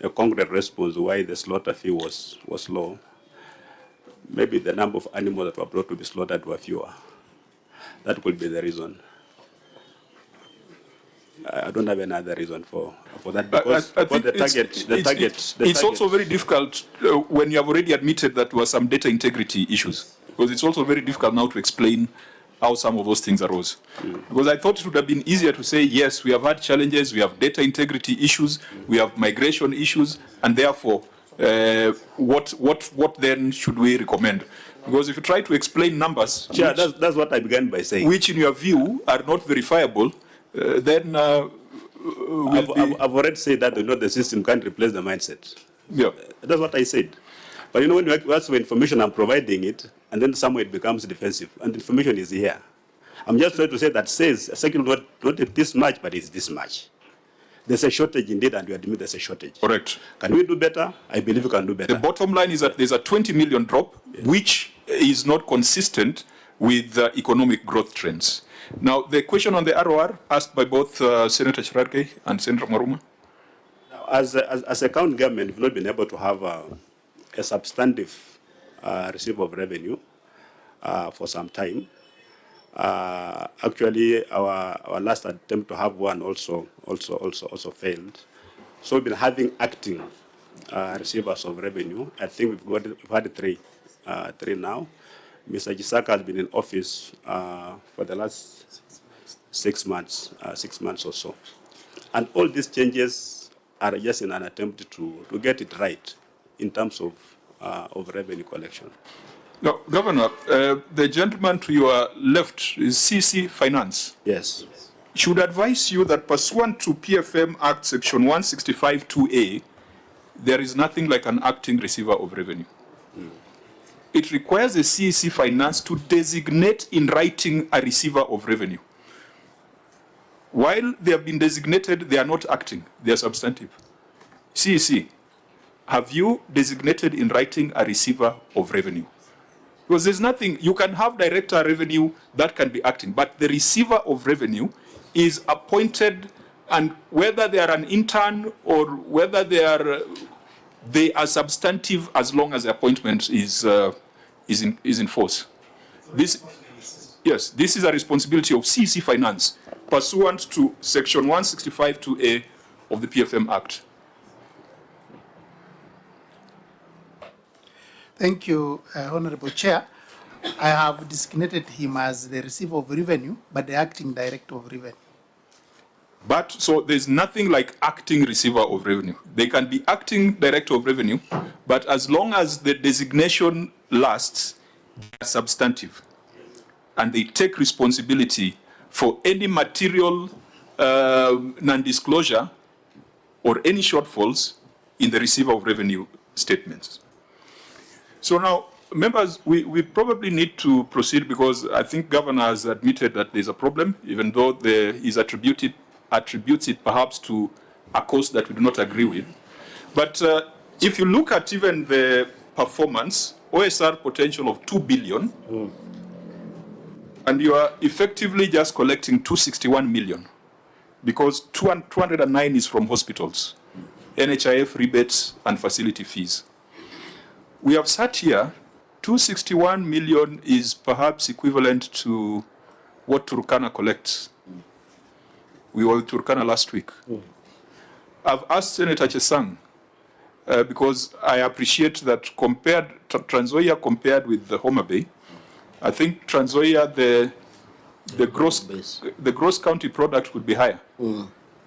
a concrete response why the slaughter fee was low. Maybe the number of animals that were brought to be slaughtered were fewer. That could be the reason. I don't have another reason for that, because it's also very difficult when you have already admitted that there were some data integrity issues, because it's also very difficult now to explain how some of those things arose. Because I thought it would have been easier to say, yes, we have had challenges, we have data integrity issues, we have migration issues, and therefore, what then should we recommend? Because if you try to explain numbers, yeah, that's what I began by saying, which in your view are not verifiable, then I've already said that the system can't replace the mindset. Yeah, that's what I said. But you know, when you ask for information, I'm providing it, and then somewhere it becomes defensive, and the information is here. I'm just trying to say that says a second not this much, but it's this much. There's a shortage indeed, and you admit there's a shortage. Correct. Can we do better? I believe we can do better. The bottom line is that there's a 20 million drop, yes, which is not consistent with economic growth trends. Now, the question on the ROR asked by both Senator Cherargei and Senator Maruma. As a county government, we've not been able to have a substantive receipt of revenue for some time. Actually, our last attempt to have one also failed. So we've been having acting receivers of revenue. I think we've had three now. Mr. Gisaka has been in office for the last 6 months or so. And all these changes are just in an attempt to get it right in terms of revenue collection. Now, Governor, the gentleman to your left is CC Finance. Yes. Should advise you that pursuant to PFM Act Section 165(2)A, there is nothing like an acting receiver of revenue. It requires the CEC Finance to designate in writing a receiver of revenue. While they have been designated, they are not acting, they are substantive. CEC, have you designated in writing a receiver of revenue? Because there's nothing, you can have director revenue that can be acting, but the receiver of revenue is appointed, and whether they are an intern or whether they are substantive as long as the appointment is in force. This is a responsibility of CC Finance pursuant to Section 165(2)A of the PFM Act. Thank you, Honorable Chair. I have designated him as the receiver of revenue, but the acting director of revenue. But so there's nothing like acting receiver of revenue. They can be acting director of revenue, but as long as the designation lasts, they're substantive. And they take responsibility for any material non-disclosure or any shortfalls in the receiver of revenue statements. So now, members, we probably need to proceed because I think Governor has admitted that there's a problem, even though there is attributes it perhaps to a cost that we do not agree with. But if you look at even the performance, OSR potential of 2 billion, and you are effectively just collecting 261 million, because 209 is from hospitals, NHIF rebates and facility fees. We have sat here, 261 million is perhaps equivalent to what Turkana collects. We were in Turkana last week. I've asked Senator Chesang, because I appreciate that Transnzoia compared with the Homa Bay, I think Transnzoia, the gross county product would be higher.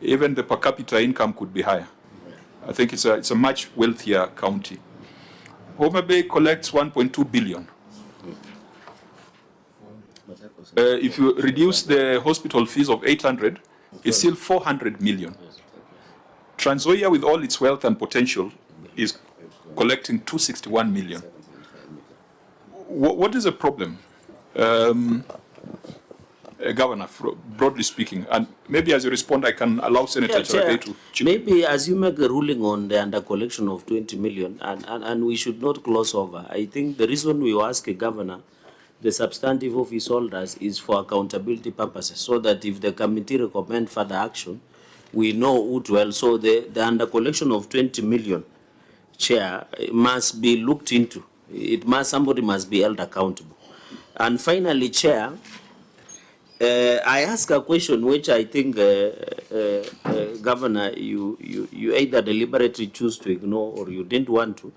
Even the per capita income could be higher. I think it's a much wealthier county. Homa Bay collects 1.2 billion. If you reduce the hospital fees of 800, it's still 400 million. Transnzoia, with all its wealth and potential, is collecting 261 million. What is the problem, Governor, broadly speaking? And maybe as you respond, I can allow Senator Cherargei to chip in. Maybe as you make a ruling on the under collection of 20 million, and we should not gloss over. I think the reason we ask a governor, the substantive office holders, is for accountability purposes, so that if the committee recommend further action, we know who dwell. So the under collection of 20 million, Chair, must be looked into. Somebody must be held accountable. And finally, Chair, I ask a question which I think, Governor, you either deliberately choose to ignore or you didn't want to.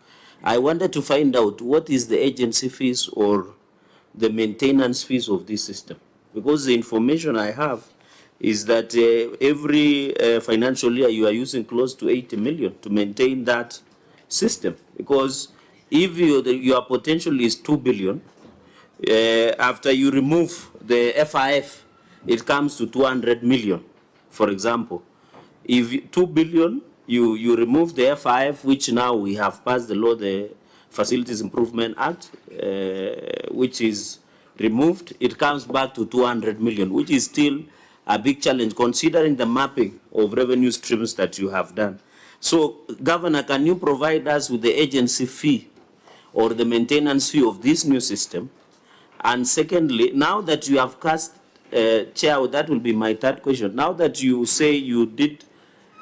I wanted to find out what is the agency fees or the maintenance fees of this system. Because the information I have is that every financial year you are using close to 80 million to maintain that system. Because if your potential is 2 billion, after you remove the FIF, it comes to 200 million, for example. If 2 billion, you remove the FIF, which now we have passed the law, the Facilities Improvement Act, which is removed, it comes back to 200 million, which is still a big challenge considering the mapping of revenue streams that you have done. So, Governor, can you provide us with the agency fee or the maintenance fee of this new system? And secondly, now that you have cast, Chair, that will be my third question. Now that you say you did,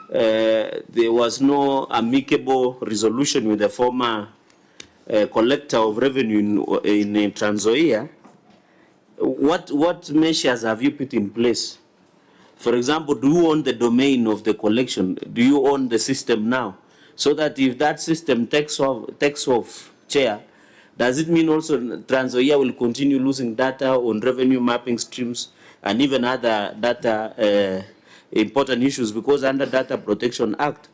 there was no amicable resolution with the former collector of revenue in Transnzoia, what measures have you put in place? For example, do you own the domain of the collection? Do you own the system now? So that if that system takes off, Chair, does it mean also Transnzoia will continue losing data on revenue mapping streams and even other data important issues? Because under Data Protection Act,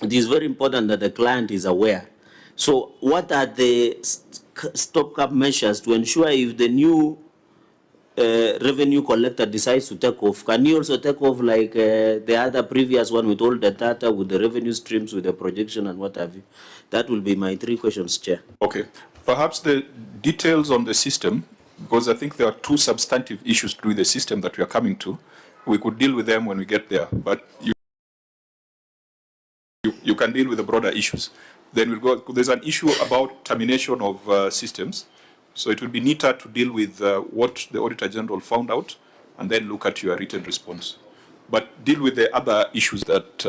it is very important that the client is aware. So what are the stopgap measures to ensure if the new revenue collector decides to take off, can you also take off like the other previous one with all the data, with the revenue streams, with the projection and what have you? That will be my three questions, Chair. Okay. Perhaps the details on the system, because I think there are two substantive issues to the system that we are coming to. We could deal with them when we get there, but you can deal with the broader issues. Then we'll go, there's an issue about termination of systems. So it would be neater to deal with what the Auditor General found out and then look at your written response. But deal with the other issues that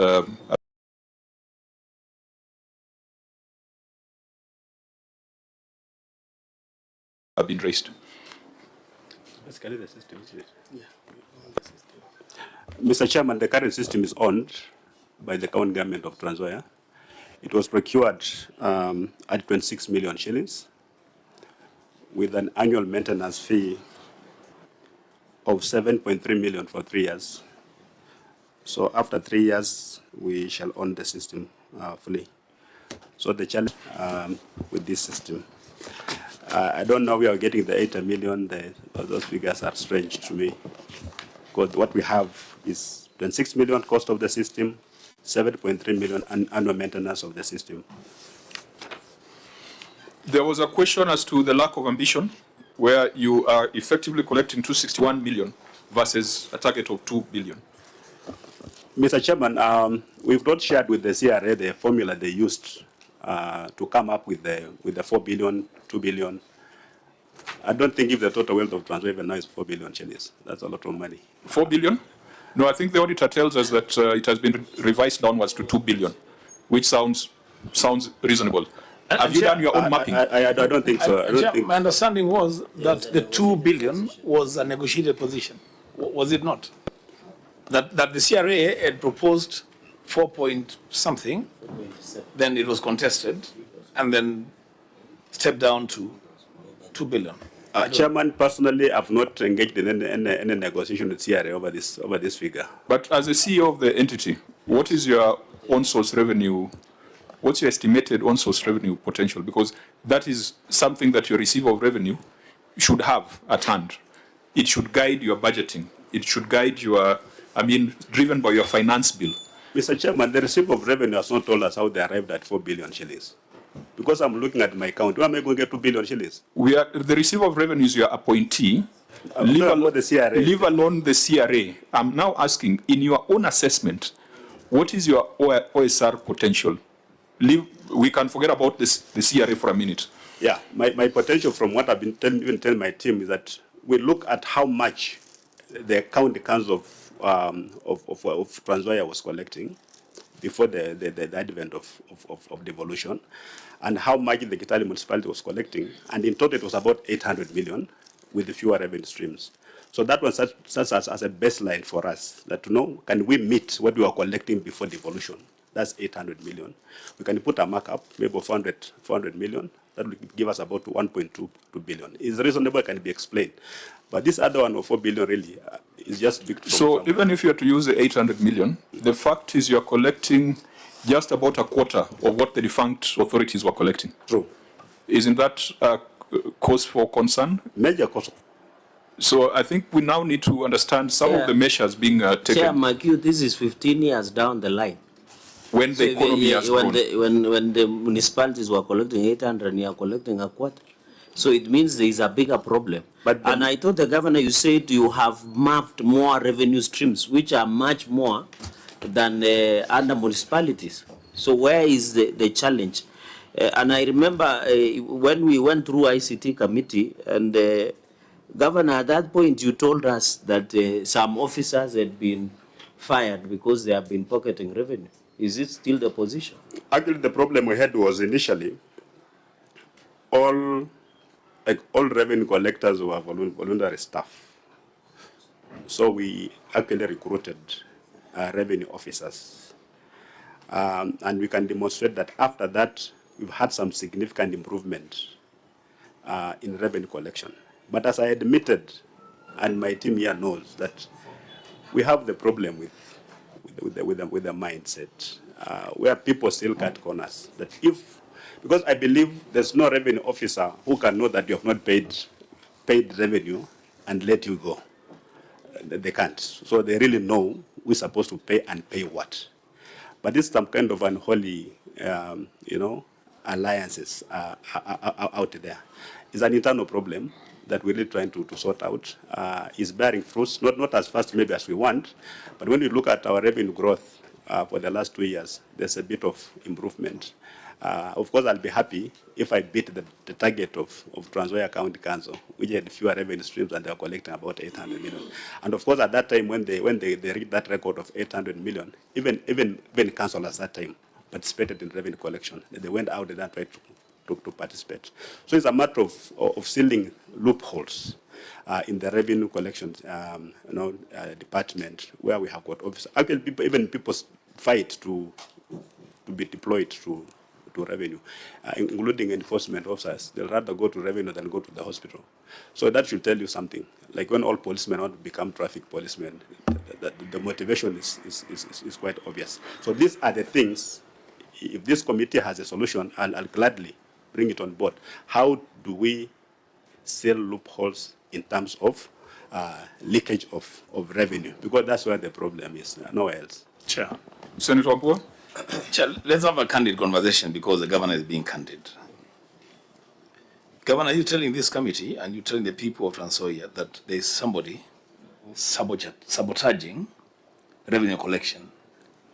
have been raised. Basically, the system is Mr. Chairman, the current system is owned by the county government of Transnzoia. It was procured at 26 million shillings with an annual maintenance fee of 7.3 million for 3 years. So after 3 years, we shall own the system fully. So the challenge with this system, I don't know where we are getting the 80 million. Those figures are strange to me. Because what we have is 26 million cost of the system, 7.3 million annual maintenance of the system. There was a question as to the lack of ambition, where you are effectively collecting 261 million versus a target of 2 billion. Mr. Chairman, we've not shared with the CRA the formula they used to come up with the 4 billion, 2 billion. I don't think if the total wealth of Transnzoia now is 4 billion shillings. That's a lot of money. 4 billion? No, I think the auditor tells us that it has been revised downwards to 2 billion, which sounds reasonable. Have you done your own mapping? I don't think so. I don't think. My understanding was that the 2 billion was a negotiated position. Was it not? That the CRA had proposed 4 point something, then it was contested, and then stepped down to 2 billion. Chairman, personally, I've not engaged in any negotiation with CRA over this figure. But as a CEO of the entity, what is your on-source revenue? What's your estimated on-source revenue potential? Because that is something that your receiver of revenue should have at hand. It should guide your budgeting. It should guide your, driven by your finance bill. Mr. Chairman, the receiver of revenue has not told us how they arrived at 4 billion shillings. Because I'm looking at my account, where am I going to get 2 billion shillings? The receiver of revenue is your appointee. Leave alone the CRA. I'm now asking, in your own assessment, what is your OSR potential? We can forget about the CRA for a minute. Yeah, my potential from what I've been telling my team is that we look at how much the county council of Transnzoia was collecting before the advent of devolution, and how much the Kitale municipality was collecting, and in total it was about 800 million with the fewer revenue streams. So that was such as a baseline for us, that to know, can we meet what we were collecting before devolution? That's 800 million. We can put a markup, maybe 400 million. That will give us about 1.2 billion. It's reasonable, can be explained. But this other one of 4 billion really is just big. So even if you are to use the 800 million, the fact is you are collecting just about a quarter of what the defunct authorities were collecting. True. Isn't that a cause for concern? Major cause. So I think we now need to understand some of the measures being taken. Chair Makiu, this is 15 years down the line. When the economy has grown. When the municipalities were collecting 800, you are collecting a quarter. So it means there is a bigger problem. And I thought the governor, you said you have mapped more revenue streams, which are much more than other municipalities. So where is the challenge? And I remember when we went through ICT committee, and Governor, at that point you told us that some officers had been fired because they have been pocketing revenue. Is it still the position? Actually, the problem we had was initially all revenue collectors were voluntary staff. So we actually recruited revenue officers. And we can demonstrate that after that, we've had some significant improvement in revenue collection. But as I admitted, and my team here knows, that we have the problem with the mindset, where people still cut corners. That because I believe there's no revenue officer who can know that you have not paid revenue and let you go. They can't. So they really know we're supposed to pay and pay what. But it's some kind of unholy, alliances out there. It's an internal problem that we're really trying to sort out. Is bearing fruits, not as fast maybe as we want, but when you look at our revenue growth for the last 2 years, there's a bit of improvement. Of course, I'll be happy if I beat the target of Transnzoia County Council, which had fewer revenue streams and they were collecting about 800 million. And of course, at that time, when they reached that record of 800 million, even councillors at that time participated in revenue collection. They went out and tried to participate. So it's a matter of sealing loopholes in the revenue collection department, where we have got officers. Actually, people fight to be deployed to revenue, including enforcement officers. They'll rather go to revenue than go to the hospital. So that should tell you something. Like when all policemen want to become traffic policemen, the motivation is quite obvious. So these are the things. If this committee has a solution, I'll gladly bring it on board. How do we seal loopholes in terms of leakage of revenue? Because that's where the problem is, nowhere else. Chair. Senator Wambua? Chair, let's have a candid conversation because the governor is being candid. Governor, you're telling this committee and you're telling the people of Transnzoia that there is somebody sabotaging revenue collection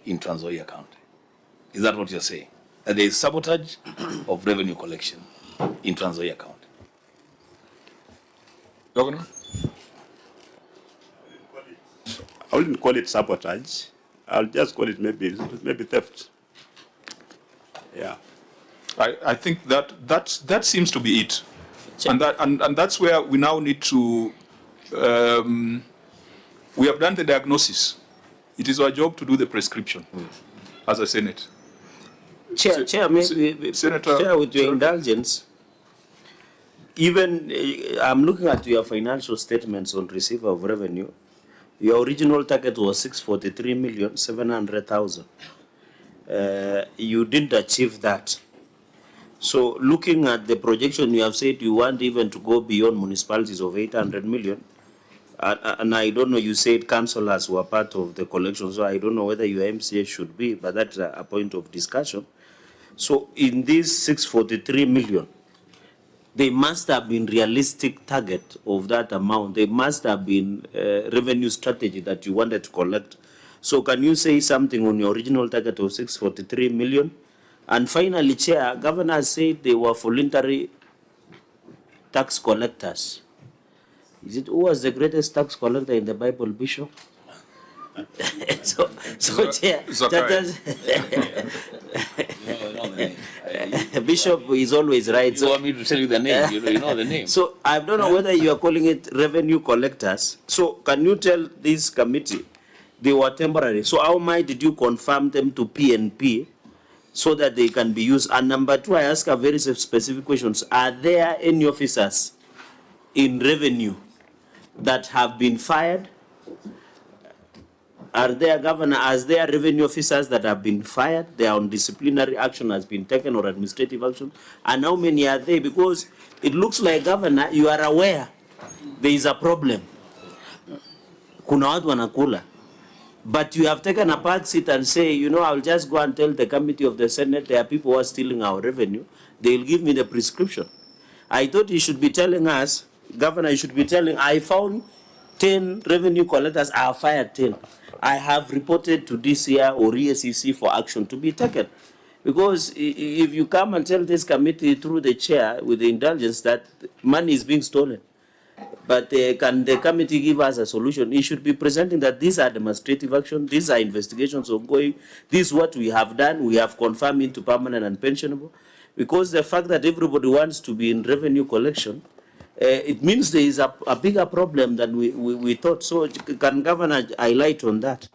in Transnzoia County. Is that what you're saying? That there is sabotage of revenue collection in Transnzoia County? Governor? I wouldn't call it sabotage. I'll just call it maybe theft. Yeah. I think that seems to be it. And that's where we now need to, we have done the diagnosis. It is our job to do the prescription as a Senate. Chair, maybe, Senator, Chair, with your indulgence, even I'm looking at your financial statements on receiver of revenue. Your original target was 643,700,000. You didn't achieve that. So looking at the projection, you have said you want even to go beyond municipalities of 800 million. And I don't know, you said councillors were part of the collection, so I don't know whether your MCA should be, but that's a point of discussion. So in this 643 million, there must have been realistic target of that amount. There must have been a revenue strategy that you wanted to collect. So can you say something on your original target of 643 million? And finally, Chair, Governor said they were voluntary tax collectors. Is it who was the greatest tax collector in the Bible, Bishop? So Chair, Bishop is always right. You want me to tell you the name? You know the name. So I don't know whether you are calling it revenue collectors. So can you tell this committee they were temporary? So how much did you confirm them to PNP so that they can be used? And number two, I ask a very specific questions. Are there any officers in revenue that have been fired? Are there, Governor, as there revenue officers that have been fired? They are on disciplinary action has been taken or administrative action? And how many are they? Because it looks like, Governor, you are aware there is a problem. Kuna watu wanakula. But you have taken a back seat and say, you know, I'll just go and tell the committee of the Senate there are people who are stealing our revenue. They'll give me the prescription. I thought you should be telling us, Governor, you should be telling, I found 10 revenue collectors, I have fired 10. I have reported to DCI or EACC for action to be taken. Because if you come and tell this committee through the chair with the indulgence that money is being stolen, but can the committee give us a solution? It should be presenting that these are demonstrative action, these are investigations ongoing, this is what we have done, we have confirmed into permanent and pensionable. Because the fact that everybody wants to be in revenue collection, it means there is a bigger problem than we thought. So can Governor highlight on that?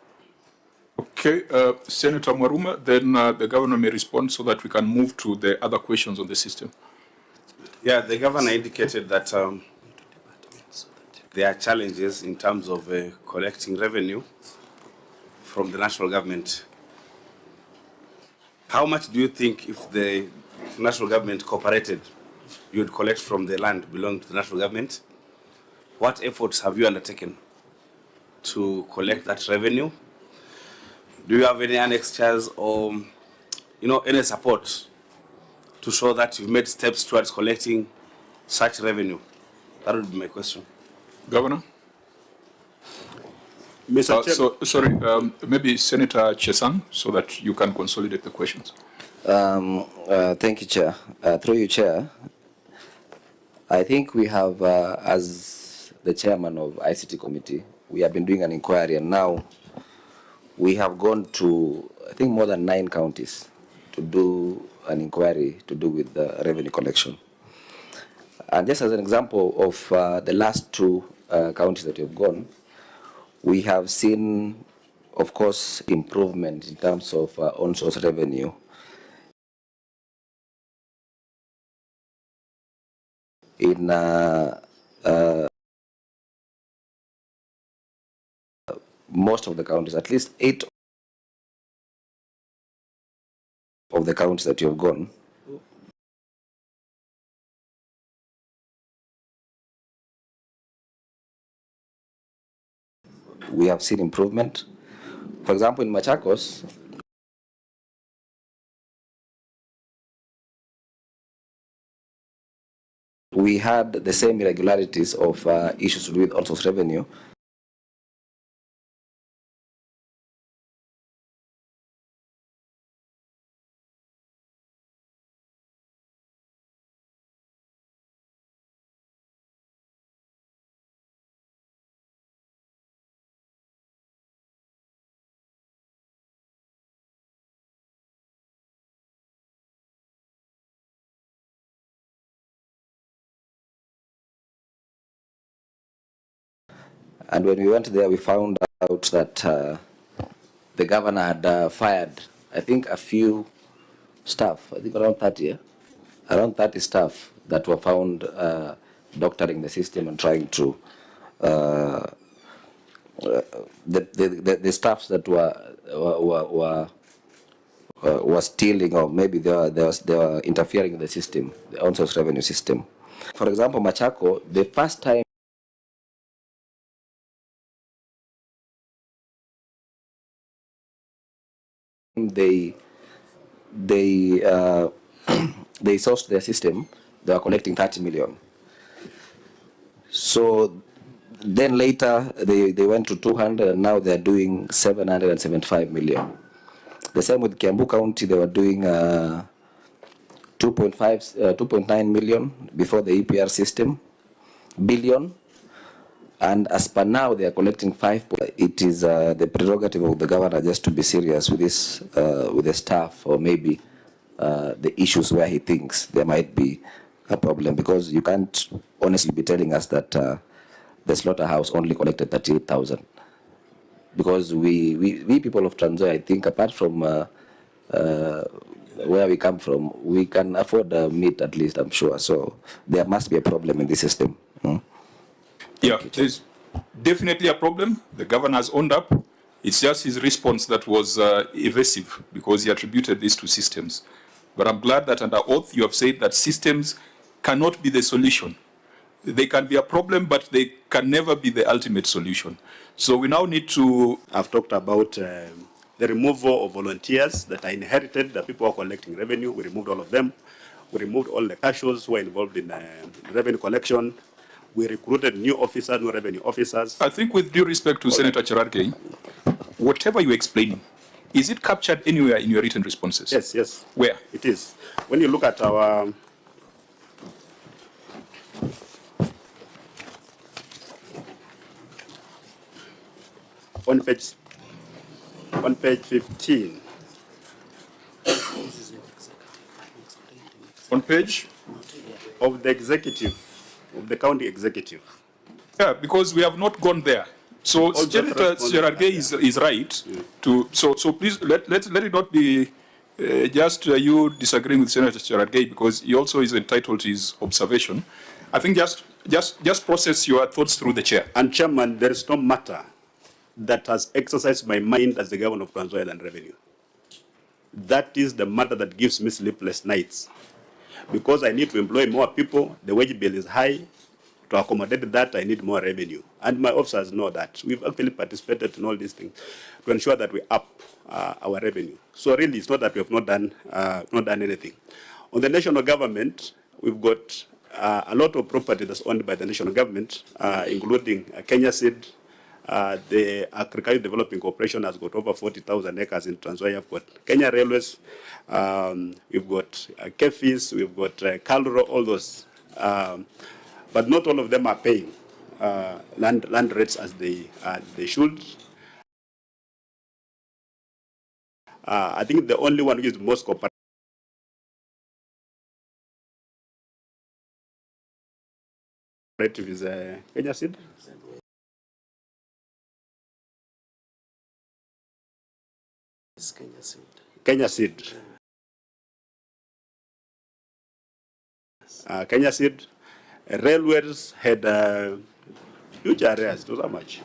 Okay, Senator Mwaruma, then the Governor may respond so that we can move to the other questions on the system. Yeah, the Governor indicated that there are challenges in terms of collecting revenue from the national government. How much do you think if the national government cooperated, you would collect from the land belonging to the national government? What efforts have you undertaken to collect that revenue? Do you have any annexures or, any support to show that you've made steps towards collecting such revenue? That would be my question. Governor? Mr. Chair. Sorry, maybe Senator Chesang, so that you can consolidate the questions. Thank you, Chair. Through you, Chair, I think we have, as the chairman of ICT committee, we have been doing an inquiry, and now we have gone to, I think, more than 9 counties to do an inquiry to do with the revenue collection. And just as an example of the last 2 counties that have gone, we have seen, of course, improvement in terms of on-source revenue. In most of the counties, at least 8 of the counties that you have gone, we have seen improvement. For example, in Machakos, we had the same irregularities of issues to do with on-source revenue. And when we went there, we found out that the governor had fired, I think, a few staff, I think around 30, around 30 staff that were found doctoring the system and trying to, the staffs that were stealing, or maybe they were interfering in the system, the on-source revenue system. For example, Machako, the first time they sourced their system, they were collecting 30 million. So then later they went to 200, and now they're doing 775 million. The same with Kiambu County, they were doing 2.9 million before the EPR system, billion. And as per now, they are collecting 5. It is the prerogative of the governor just to be serious with this, with the staff, or maybe the issues where he thinks there might be a problem, because you can't honestly be telling us that the slaughterhouse only collected 38,000. Because we people of Transnzoia, I think, apart from where we come from, we can afford meat at least, I'm sure. So there must be a problem in the system. Yeah, there's definitely a problem. The governor has owned up. It's just his response that was evasive, because he attributed this to systems. But I'm glad that under oath you have said that systems cannot be the solution. They can be a problem, but they can never be the ultimate solution. So we now need to... I've talked about the removal of volunteers that are inherited, the people who are collecting revenue. We removed all of them. We removed all the cashiers who were involved in revenue collection. We recruited new officers, new revenue officers. I think, with due respect to Senator Cherargei, whatever you're explaining, is it captured anywhere in your written responses? Yes, yes. Where? It is. When you look at our... on page 15. On page? Of the executive, of the county executive. Yeah, because we have not gone there. So Senator Cherargei is right to, so please let it not be just you disagreeing with Senator Cherargei, because he also is entitled to his observation. I think just process your thoughts through the chair. And Chairman, there is no matter that has exercised my mind as the governor of Transnzoia and revenue. That is the matter that gives me sleepless nights. Because I need to employ more people, the wage bill is high. To accommodate that, I need more revenue. And my officers know that. We've actually participated in all these things to ensure that we up our revenue. So really, it's not that we have not done anything. On the national government, we've got a lot of property that's owned by the national government, including Kenya Seed. The Agricultural Development Corporation has got over 40,000 acres in Transnzoia. We've got Kenya Railways, we've got Kefis, we've got Kalro, all those. But not all of them are paying land rates as they should. I think the only one which is most cooperative is Kenya Seed. Kenya Seed. Kenya Seed. Railways had huge areas. Those are much.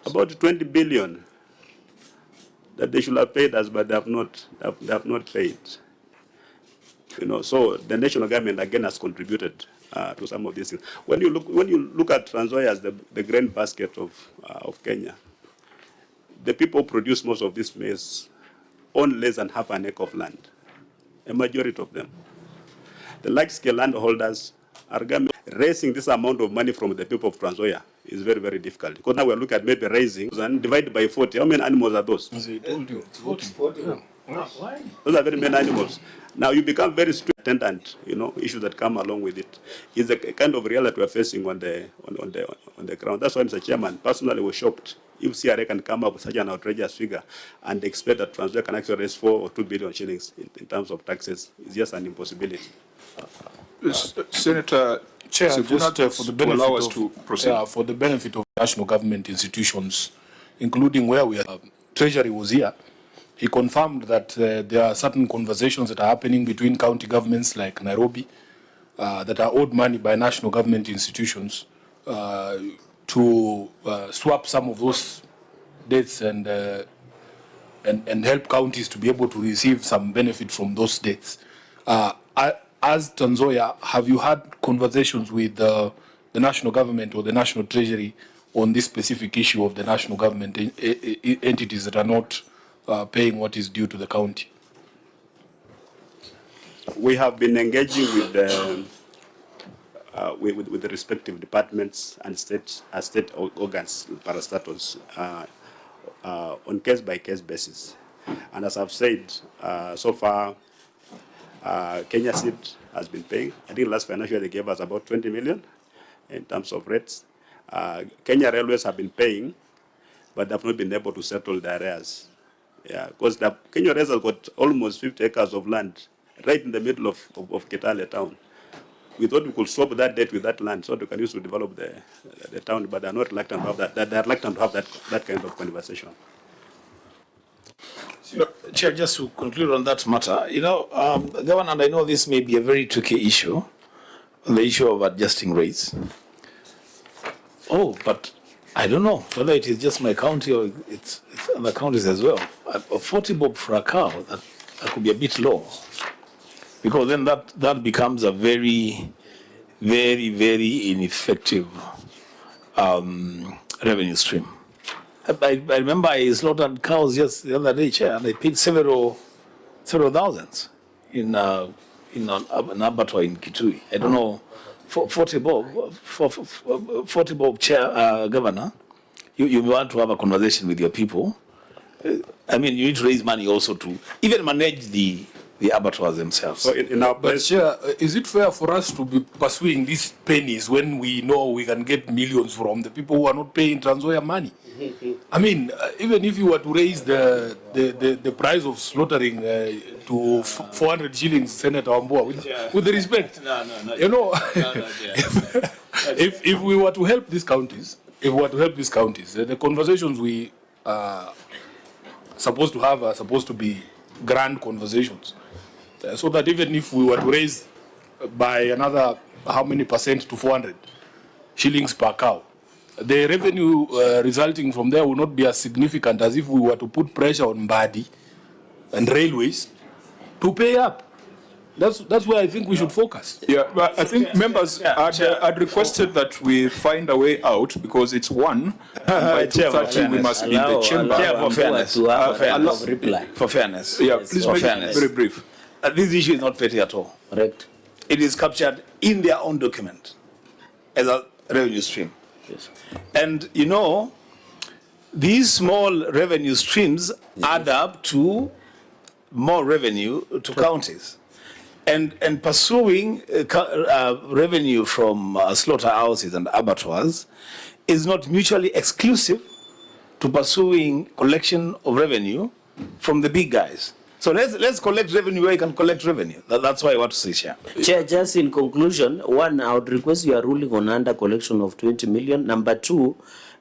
About 20 billion that they should have paid us, but they have not paid. You know, so the national government again has contributed to some of these things. When you look at Transnzoia as the grain basket of Kenya, the people who produce most of this maize own less than half an acre of land. A majority of them. The large-scale landholders are raising this amount of money from the people of Transnzoia is very, very difficult. Because now we're looking at maybe raising and divided by 40. How many animals are those? As I told you, 40. Yeah. Why? Those are very many animals. Now you become very strict attendant, you know, issues that come along with it. It's a kind of reality we're facing on the ground. That's why, Mr. Chairman, personally we're shocked if CRA can come up with such an outrageous figure and expect that Transnzoia can actually raise 4 or 2 billion shillings in terms of taxes. It's just an impossibility. Senator Chair, Sifuna, just for the benefit allow us to proceed. for the benefit of national government institutions, including where we are, Treasury was here. He confirmed that there are certain conversations that are happening between county governments like Nairobi that are owed money by national government institutions to swap some of those debts and help counties to be able to receive some benefit from those debts. As Transnzoia, have you had conversations with the national government or the national treasury on this specific issue of the national government entities that are not paying what is due to the county? We have been engaging with the respective departments and state organs, parastatals, on case-by-case basis. And as I've said, so far, Kenya Seed has been paying. I think last financial year they gave us about 20 million in terms of rates. Kenya Railways have been paying, but they've not been able to settle their arrears. Yeah, because the Kenya Railways have got almost 50 acres of land right in the middle of Kitale town. We thought we could swap that debt with that land so we can use to develop the town, but they're not reluctant to have that. They're reluctant to have that kind of conversation. Chair, just to conclude on that matter, Governor, and I know this may be a very tricky issue, the issue of adjusting rates. Oh, but I don't know whether it is just my county or it's other counties as well. 40 bob for a cow, that could be a bit low. Because then that becomes a very, very, very ineffective revenue stream. I remember I slaughtered cows just the other day, Chair, and I paid several thousands in an abattoir in Kitui. I don't know, 40 bob, Chair, Governor. You want to have a conversation with your people. I mean, you need to raise money also to even manage the abattoirs themselves. So in our But Chair, is it fair for us to be pursuing these pennies when we know we can get millions from the people who are not paying Transnzoia money? I mean, even if you were to raise the price of slaughtering to 400 shillings, Senator Wambua, with the respect, if we were to help these counties, the conversations we are supposed to have are supposed to be grand conversations. So that even if we were to raise by another, how many percent to 400 shillings per cow, the revenue resulting from there will not be as significant as if we were to put pressure on Mbadi and railways to pay up. That's where I think we should focus. Yeah, but I think members had requested that we find a way out because it's one. By 2:30 we must be in the chamber. For fairness. Yeah, please make it very brief. This issue is not petty at all. Correct. It is captured in their own document as a revenue stream. Yes. And these small revenue streams add up to more revenue to counties. And pursuing revenue from slaughterhouses and abattoirs is not mutually exclusive to pursuing collection of revenue from the big guys. So let's collect revenue where you can collect revenue. That's why I want to say, Chair. Chair, just in conclusion, one, I would request your ruling on under collection of 20 million. Number two,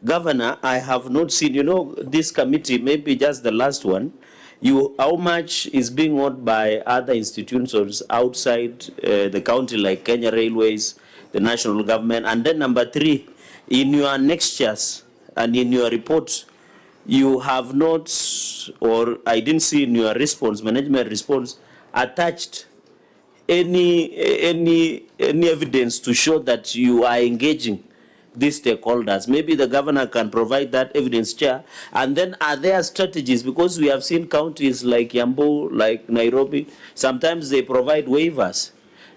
Governor, I have not seen, this committee, maybe just the last one, how much is being owed by other institutions outside the county, like Kenya Railways, the national government. And then number three, in your annexures and in your reports, you have not, or I didn't see in your response, management response, attached any evidence to show that you are engaging these stakeholders. Maybe the governor can provide that evidence, Chair. And then are there strategies? Because we have seen counties like Yambu, like Nairobi, sometimes they provide waivers.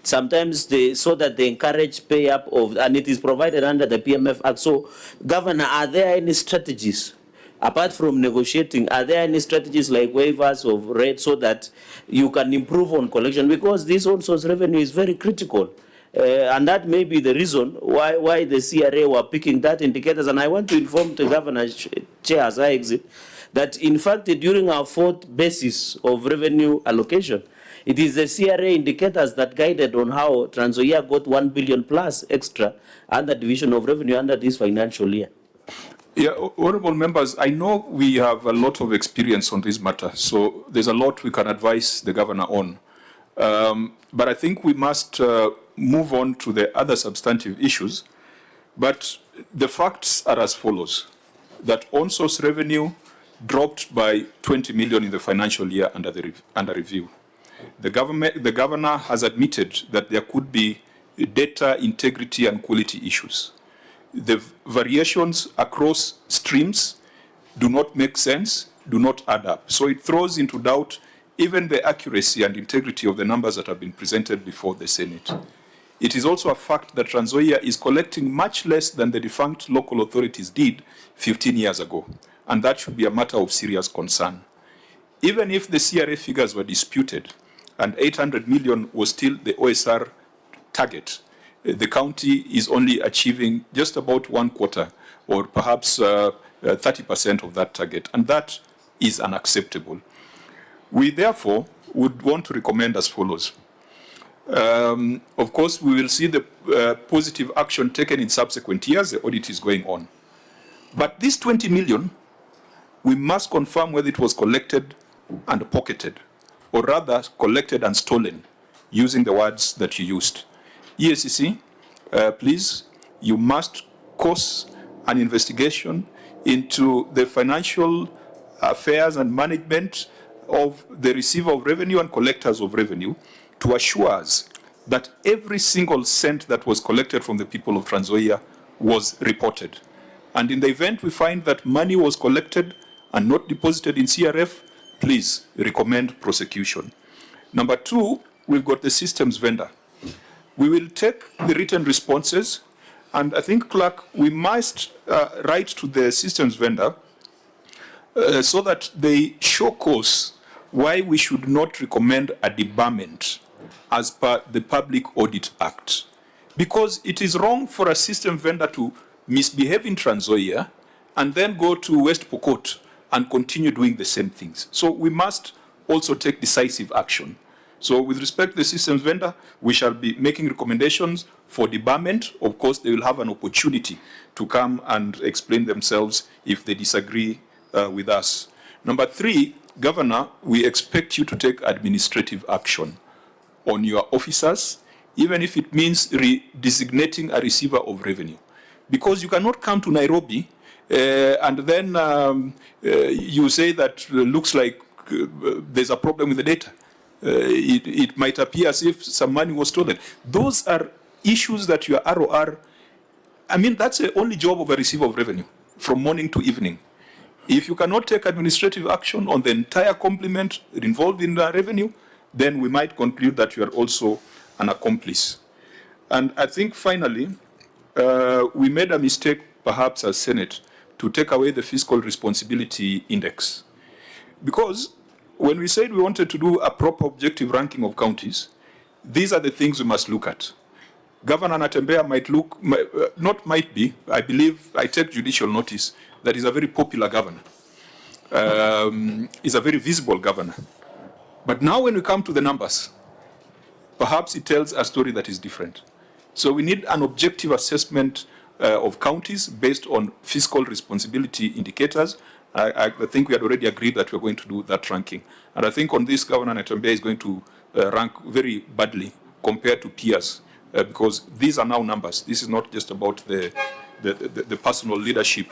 Sometimes so that they encourage pay up of, and it is provided under the PMF Act. So, Governor, are there any strategies? Apart from negotiating, are there any strategies like waivers of rates so that you can improve on collection? Because this own source revenue is very critical. And that may be the reason why the CRA were picking that indicators. And I want to inform the Governor, Chair, as I exit, that in fact, during our fourth basis of revenue allocation, it is the CRA indicators that guided on how Transnzoia got 1 billion plus extra under division of revenue under this financial year. Yeah, honorable members, I know we have a lot of experience on this matter, so there's a lot we can advise the governor on. But I think we must move on to the other substantive issues. But the facts are as follows: that on-source revenue dropped by 20 million in the financial year under review. The governor has admitted that there could be data integrity and quality issues. the variations across streams do not make sense, do not add up. So it throws into doubt even the accuracy and integrity of the numbers that have been presented before the Senate. It is also a fact that Transnzoia is collecting much less than the defunct local authorities did 15 years ago, and that should be a matter of serious concern. Even if the CRA figures were disputed and 800 million was still the OSR target, the county is only achieving just about 1/4 or perhaps 30% of that target, and that is unacceptable. We therefore would want to recommend as follows. Of course, we will see the positive action taken in subsequent years. The audit is going on. But this 20 million, we must confirm whether it was collected and pocketed, or rather collected and stolen, using the words that you used. EACC, please, you must cause an investigation into the financial affairs and management of the receiver of revenue and collectors of revenue to assure us that every single cent that was collected from the people of Transnzoia was reported. And in the event we find that money was collected and not deposited in CRF, please recommend prosecution. Number two, we've got the systems vendor. We will take the written responses, and I think, clerk, we must write to the systems vendor so that they show cause why we should not recommend a debarment as per the Public Audit Act. Because it is wrong for a system vendor to misbehave in Transnzoia and then go to West Pokot and continue doing the same things. So we must also take decisive action. So with respect to the systems vendor, we shall be making recommendations for debarment. Of course, they will have an opportunity to come and explain themselves if they disagree with us. Number three, Governor, we expect you to take administrative action on your officers, even if it means redesignating a receiver of revenue. Because you cannot come to Nairobi and then you say that looks like there's a problem with the data. It might appear as if some money was stolen. Those are issues that your ROR, I mean, that's the only job of a receiver of revenue, from morning to evening. If you cannot take administrative action on the entire complement involved in the revenue, then we might conclude that you are also an accomplice. And I think finally, we made a mistake, perhaps as Senate, to take away the fiscal responsibility index. Because when we said we wanted to do a proper objective ranking of counties, these are the things we must look at. Governor Natembeya might look, not might be, I believe, I take judicial notice, that is a very popular governor. Is a very visible governor. But now when we come to the numbers, perhaps it tells a story that is different. So we need an objective assessment of counties based on fiscal responsibility indicators. I think we had already agreed that we're going to do that ranking. And I think on this, Governor Natembeya is going to rank very badly compared to peers, because these are now numbers. This is not just about the personal leadership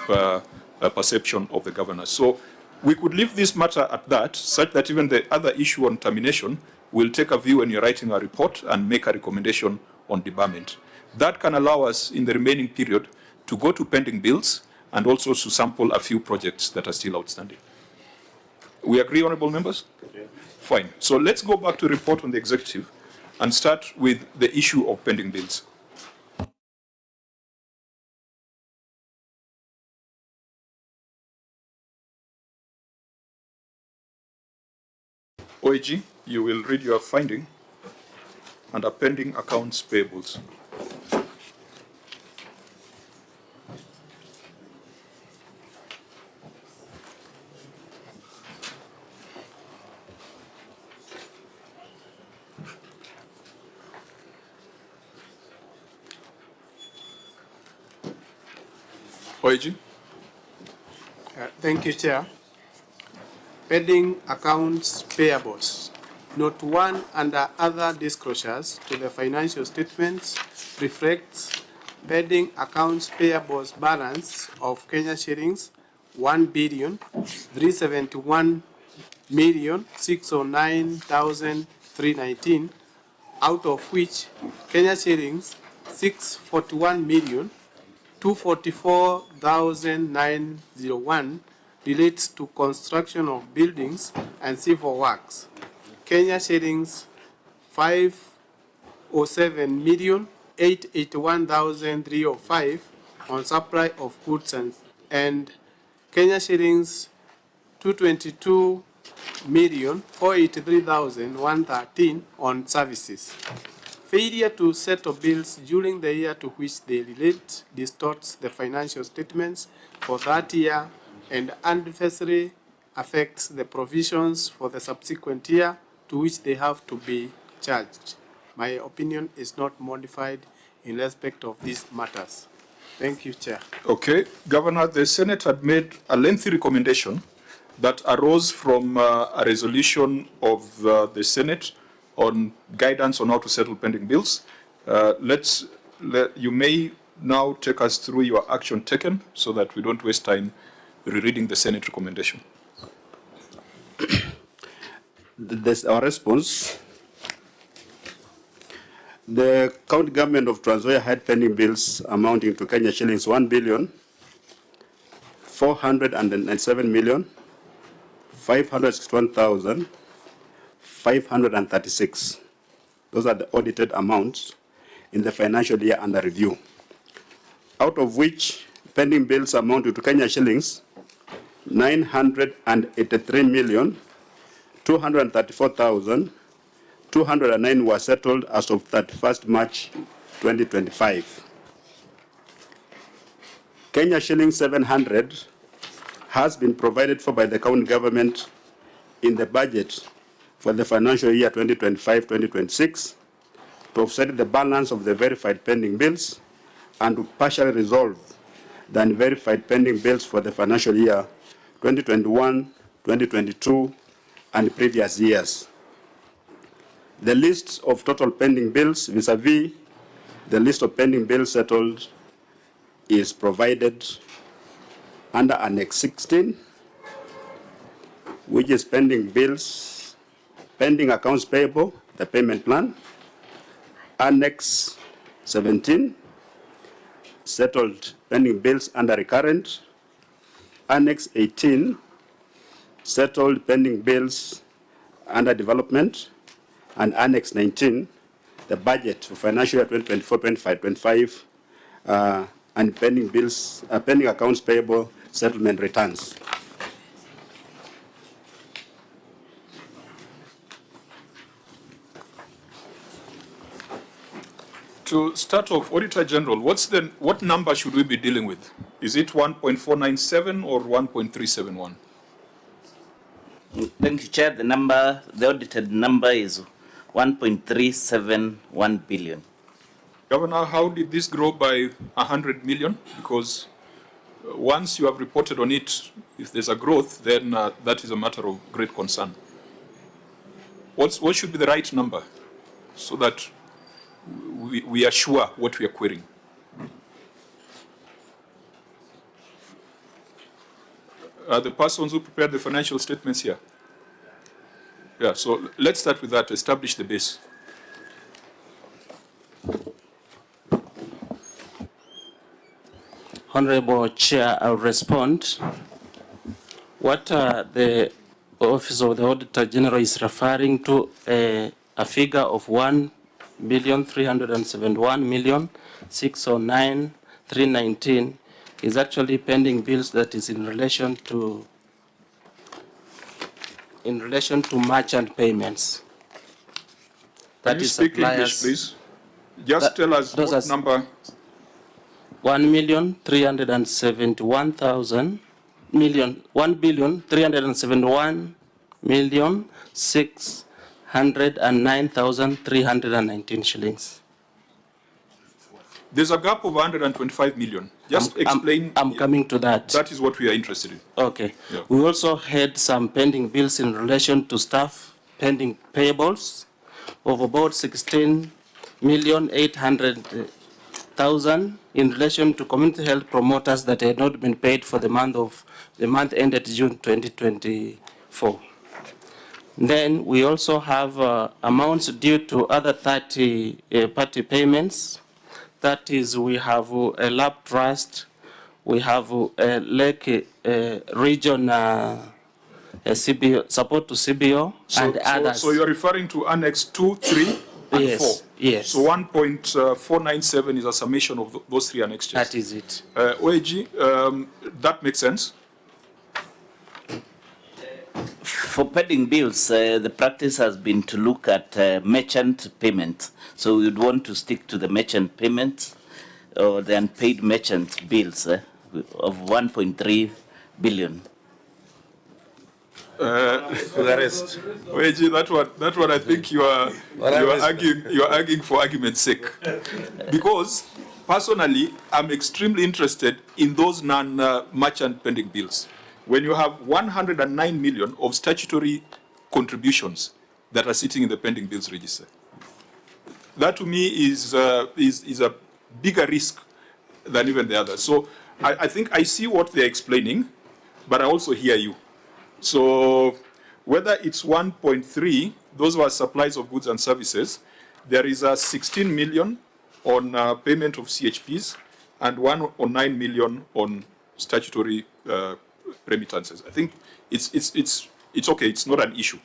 perception of the governor. So we could leave this matter at that, such that even the other issue on termination will take a view when you're writing a report and make a recommendation on debarment. That can allow us in the remaining period to go to pending bills and also to sample a few projects that are still outstanding. We agree, honorable members? Yeah. Fine. So let's go back to report on the executive and start with the issue of pending bills. OAG, you will read your finding under pending accounts payables. OAG. Thank you, Chair. Pending accounts payables. Note 1 under other disclosures to the financial statements reflects pending accounts payables balance of Kenya shillings 1,371,609,319, out of which Kenya shillings 641 244,901 relates to construction of buildings and civil works. Kenya shillings 507,881,305 on supply of goods and Kenya shillings 222,483,113 on services. Failure to settle bills during the year to which they relate distorts the financial statements for that year and adversely affects the provisions for the subsequent year to which they have to be charged. My opinion is not modified in respect of these matters. Thank you, Chair. Okay, Governor, the Senate had made a lengthy recommendation that arose from a resolution of the Senate on guidance on how to settle pending bills. You may now take us through your action taken so that we don't waste time rereading the Senate recommendation. This our response. The county government of Transnzoia had pending bills amounting to Kenya shillings 1,497,561,536. Those are the audited amounts in the financial year under review. Out of which pending bills amounted to Kenya shillings 983,234,209 were settled as of 31st March 2025. Kenya shillings 700 has been provided for by the county government in the budget for the financial year 2025-2026 to offset the balance of the verified pending bills and to partially resolve the unverified pending bills for the financial year 2021, 2022, and previous years. The list of total pending bills vis-a-vis the list of pending bills settled is provided under Annex 16, which is pending bills, pending accounts payable, the payment plan. Annex 17, settled pending bills under recurrent. Annex 18, settled pending bills under development. And Annex 19, the budget for financial year 2024-25 and pending bills, pending accounts payable settlement returns. To start off, Auditor General, what number should we be dealing with? Is it 1.497 or 1.371? Thank you, Chair. The audited number is 1.371 billion. Governor, how did this grow by 100 million? Because once you have reported on it, if there's a growth, then that is a matter of great concern. What should be the right number so that we are sure what we are querying? Are the persons who prepared the financial statements here? Yeah, so let's start with that to establish the base. Honorable Chair, I'll respond. What the Office of the Auditor General is referring to, a figure of 1,371,609,319 is actually pending bills that is in relation to merchant payments. Can you speak English, please? Just tell us what number. 1,371,609,319 shillings. There's a gap of 125 million. Just explain. I'm coming to that. That is what we are interested in. Okay. Yeah. We also had some pending bills in relation to staff pending payables of about 16,800,000 in relation to community health promoters that had not been paid for the month ended June 2024. Then we also have amounts due to other 30 party payments, That is, we have a lab trust, we have a lake region CBO, support to CBO, and others. So you're referring to Annex 2, 3, and 4? Yes. So 1.497 is a summation of those three annexes. That is it. OAG, that makes sense. For pending bills, the practice has been to look at merchant payments. So we would want to stick to the merchant payments or the unpaid merchant bills of 1.3 billion. The rest. OAG, that one I think you are arguing for argument's sake. Because personally, I'm extremely interested in those non-merchant pending bills. When you have 109 million of statutory contributions that are sitting in the pending bills register, that to me is a bigger risk than even the others. So I think I see what they're explaining, but I also hear you. So whether it's 1.3, those were supplies of goods and services, there is a 16 million on payment of CHPs and 109 million on statutory remittances. I think it's okay, it's not an issue.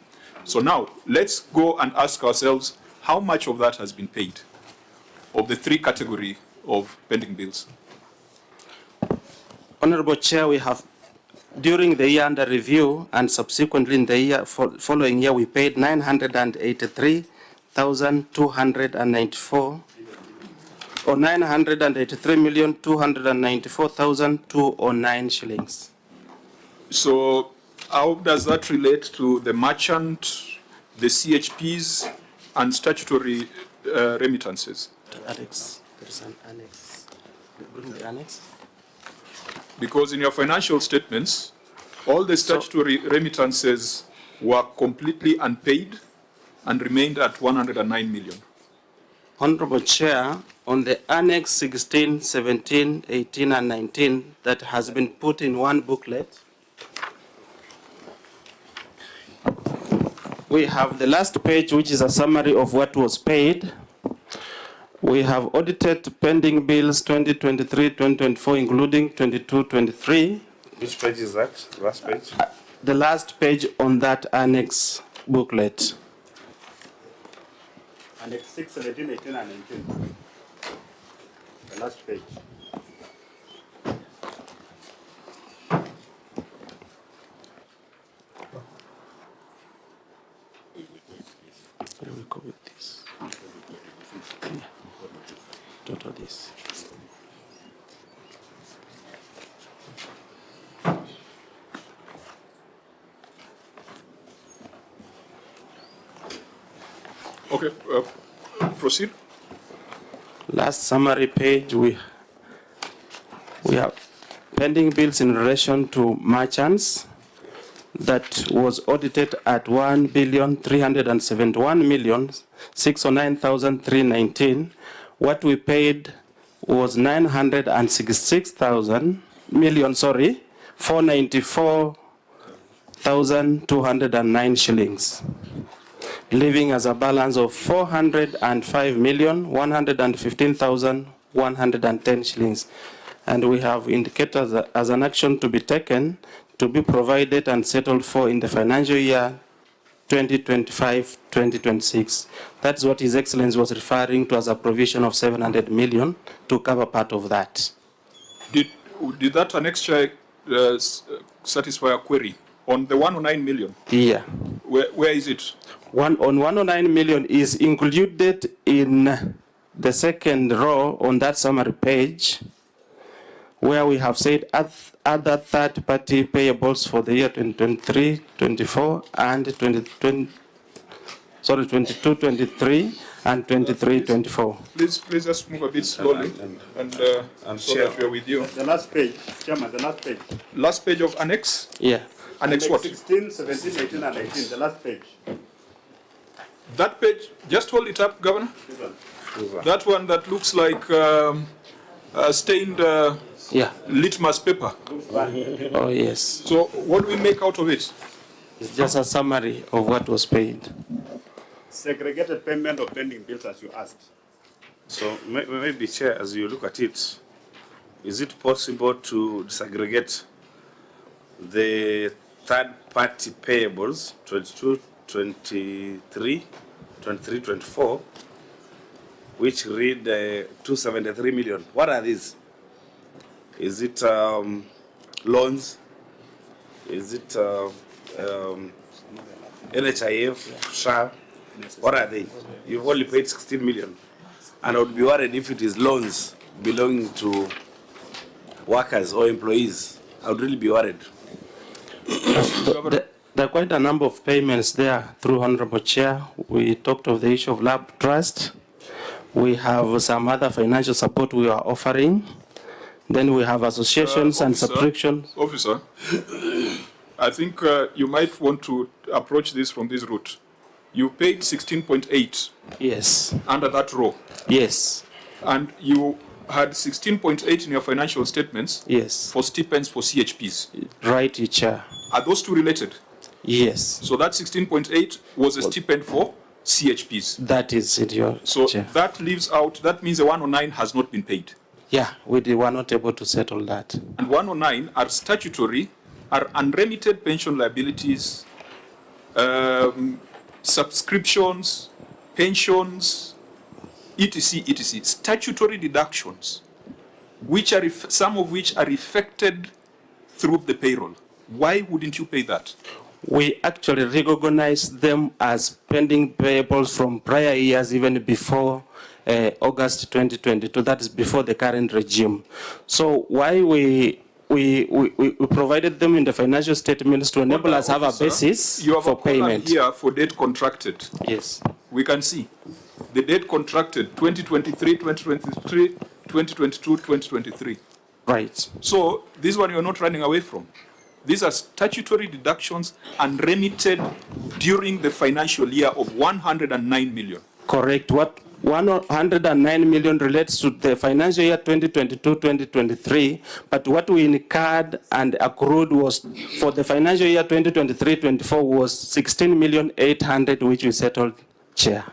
So now let's go and ask ourselves how much of that has been paid of the three category of pending bills. Honorable Chair, we have, during the year under review and subsequently in the year following year, we paid 983,294 or 983,294,209 shillings. So how does that relate to the merchant, the CHPs, and statutory remittances? Alex, there's an annex. Bring the annex. Because in your financial statements, all the statutory remittances were completely unpaid and remained at 109 million. Honorable Chair, on the Annex 16, 17, 18, and 19 that has been put in one booklet, we have the last page, which is a summary of what was paid. We have audited pending bills 2023, 2024, including 22, 23. Which page is that? Last page? The last page on that annex booklet. Annex 6, 17, 18, and 19. The last page. Where we go with this? Total this. Okay, proceed. Last summary page, we have pending bills in relation to merchants that was audited at 1,371,609,319. What we paid was 494,209 shillings, leaving as a balance of 405,115,110 shillings. And we have indicated as an action to be taken to be provided and settled for in the financial year 2025-2026. That's what His Excellency was referring to as a provision of 700 million to cover part of that. Did that annexure satisfy a query on the 109 million? Yeah. Where is it? On 109 million is included in the second row on that summary page, where we have said other third-party payables for the year 2023, 24, and 22, 23, and 23, 24. Please just move a bit slowly, and so that we are with you. The last page, Chairman, the last page. Last page of annex? Yeah. Annex what? 16, 17, 18, and 19, the last page. That page, just hold it up, Governor. That one that looks like stained litmus paper. Oh, yes. So what do we make out of it? It's just a summary of what was paid. Segregated payment of pending bills, as you asked. So maybe, Chair, as you look at it, is it possible to disaggregate the third-party payables, 22, 23, 24, which read 273 million? What are these? Is it loans? Is it NHIF, SHA? What are they? You've only paid 16 million. And I would be worried if it is loans belonging to workers or employees. I would really be worried. There are quite a number of payments there through Honorable Chair. We talked of the issue of lab trust. We have some other financial support we are offering. Then we have associations and subscriptions. Officer, I think you might want to approach this from this route. You paid 16.8. Yes. Under that row. Yes. And you had 16.8 in your financial statements. Yes. For stipends for CHPs. Right, Chair. Are those two related? Yes. So that 16.8 was a stipend for CHPs. That is it, your Chair. That leaves out, that means the 109 has not been paid. Yeah, we were not able to settle that. And 109 are statutory, are unremitted pension liabilities, subscriptions, pensions, etc., etc., statutory deductions, which are some of which are effected through the payroll. Why wouldn't you pay that? We actually recognize them as pending payables from prior years, even before August 2022. That is before the current regime. So why we provided them in the financial statements to enable us to have a basis you have for a column payment. Here for date contracted. Yes. We can see the date contracted 2023, 2023, 2022, 2023. Right. So this one you're not running away from. These are statutory deductions unremitted during the financial year of 109 million. Correct. What 109 million relates to the financial year 2022-2023, but what we incurred and accrued was for the financial year 2023-24 was 16,800,000, which we settled, Chair.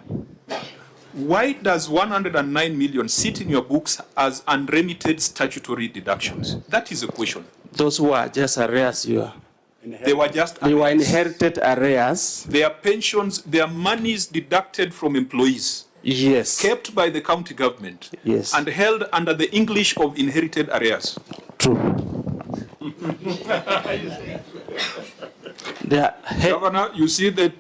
Why does 109 million sit in your books as unremitted statutory deductions? That is a question. Those were just arrears, They were just arrears. They were inherited arrears. Their pensions, their monies deducted from employees. Yes. Kept by the county government. Yes. And held under the English of inherited arrears. True. Governor, you see the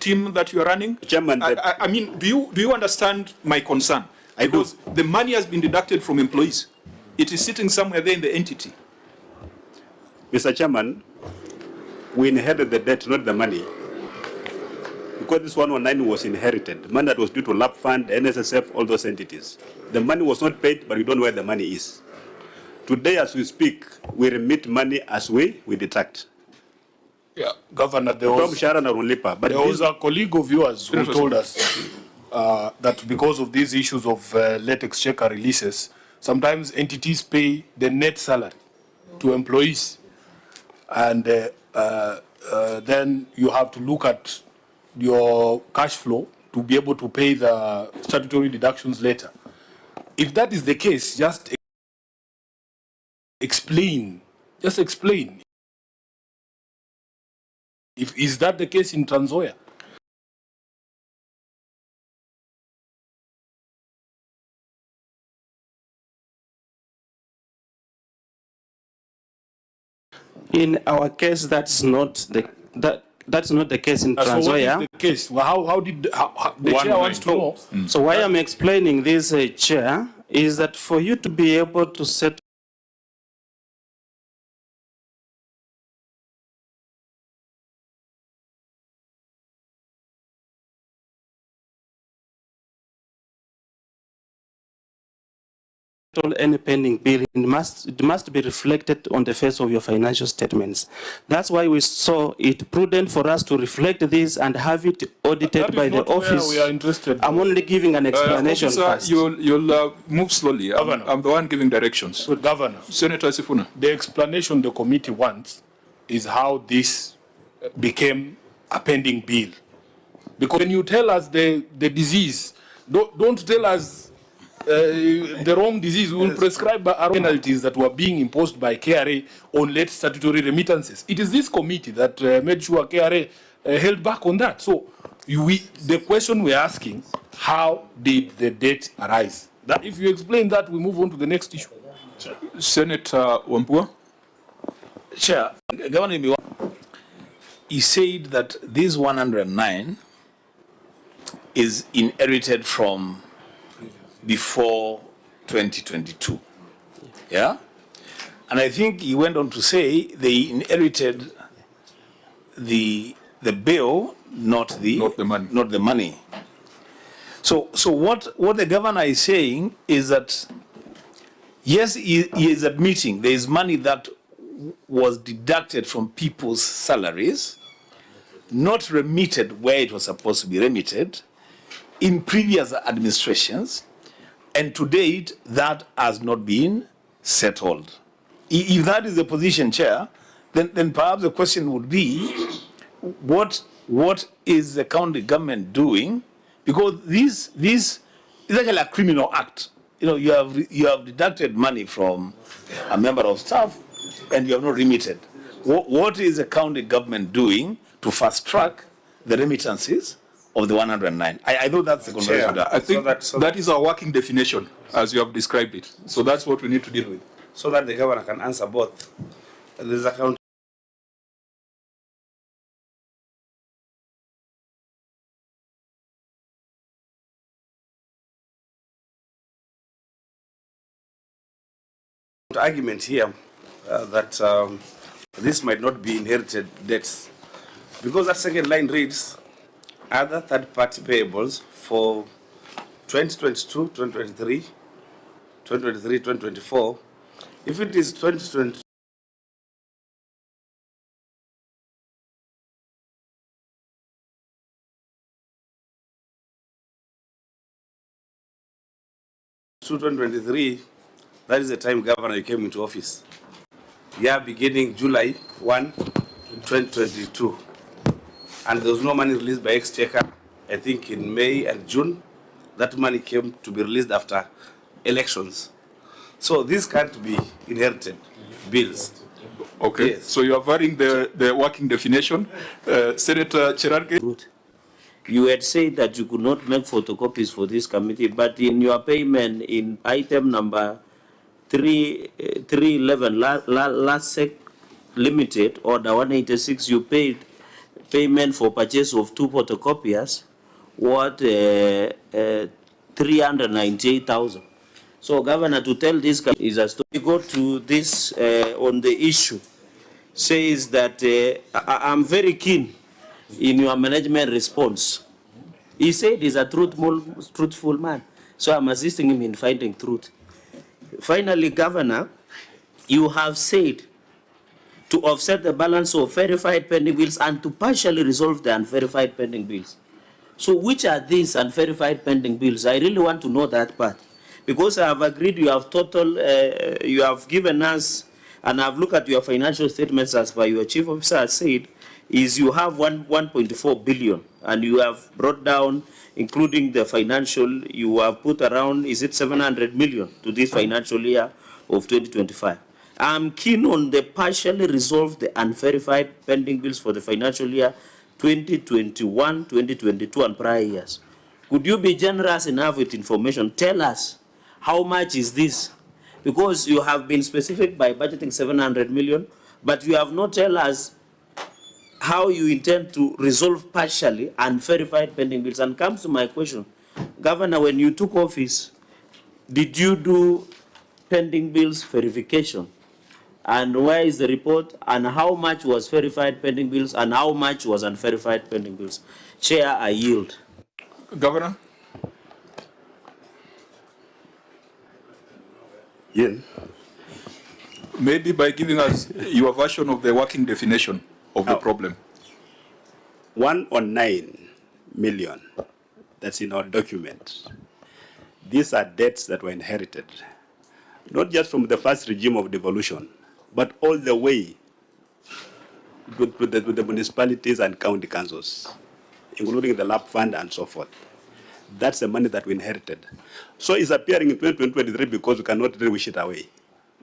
team that you are running? Chairman, I mean, do you understand my concern? Because the money has been deducted from employees. It is sitting somewhere there in the entity. Mr. Chairman, we inherited the debt, not the money. Because this 119 was inherited, money that was due to LAP Fund, NSSF, all those entities. The money was not paid, but we don't know where the money is. Today, as we speak, we remit money as we deduct. Yeah, Governor, there was a colleague of yours who told us that because of these issues of late exchequer releases, sometimes entities pay the net salary to employees. And then you have to look at your cash flow to be able to pay the statutory deductions later. If that is the case, just explain. Just explain. Is that the case in Transnzoia? In our case, that's not the case in Transnzoia. So what is the case? Well, how did the chair wants to know? So why I'm explaining this, Chair, is that for you to be able to set any pending bill, it must be reflected on the face of your financial statements. That's why we saw it prudent for us to reflect this and have it audited by the office. We are interested. I'm only giving an explanation first. You'll move slowly. I'm the one giving directions. So, Governor, Senator Sifuna. The explanation the committee wants is how this became a pending bill. Because when you tell us the disease, don't tell us the wrong disease. We will prescribe penalties that were being imposed by KRA on late statutory remittances. It is this committee that made sure KRA held back on that. So the question we're asking, how did the debt arise? That if you explain that, we move on to the next issue. Senator Wambua. Chair, Governor, he said that this 109 is inherited from before 2022. Yeah? And I think he went on to say they inherited the bill, not the money. Not the money. So what the governor is saying is that, yes, he is admitting there is money that was deducted from people's salaries, not remitted where it was supposed to be remitted in previous administrations, and to date that has not been settled. If that is the position, Chair, then perhaps the question would be, what is the county government doing? Because this is actually a criminal act. You know, you have deducted money from a member of staff and you have not remitted. What is the county government doing to fast track the remittances of the 109? I know that's the conversation. I think that is our working definition, as you have described it. So that's what we need to deal with. So that the governor can answer both. There's account. Argument here that this might not be inherited debts, because that second line reads other third-party payables for 2022, 2023, 2023, 2024. If it is 2020, that is the time governor came into office. Yeah, beginning July 1, 2022. And there was no money released by Exchequer, I think in May and June. That money came to be released after elections. So this can't be inherited bills. Okay, yes. So you are varying the working definition. Senator Cherargei. You had said that you could not make photocopies for this committee, but in your payment in item number 311, last sec limited, order 186, you paid payment for purchase of 2 photocopiers, worth 398,000. So, Governor, to tell this committee is a story. We go to this on the issue, says that I'm very keen in your management response. He said he's a truthful man, so I'm assisting him in finding truth. Finally, Governor, you have said to offset the balance of verified pending bills and to partially resolve the unverified pending bills. So which are these unverified pending bills? I really want to know that part. Because I have agreed you have you have given us, and I've looked at your financial statements as by your chief officer has said, is you have 1.4 billion, and you have brought down, including the financial, you have put around, is it 700 million to this financial year of 2025. I'm keen on the partially resolve the unverified pending bills for the financial year 2021, 2022, and prior years. Could you be generous enough with information? Tell us how much is this? Because you have been specific by budgeting 700 million, but you have not tell us how you intend to resolve partially unverified pending bills. And comes to my question, Governor, when you took office, did you do pending bills verification? And where is the report? And how much was verified pending bills? And how much was unverified pending bills? Chair, I yield. Governor? Yeah. Maybe by giving us your version of the working definition of the problem. 109 million, that's in our document. These are debts that were inherited, not just from the first regime of devolution, but all the way to the municipalities and county councils, including the LAP fund and so forth. That's the money that we inherited. So it's appearing in 2023 because we cannot really wish it away.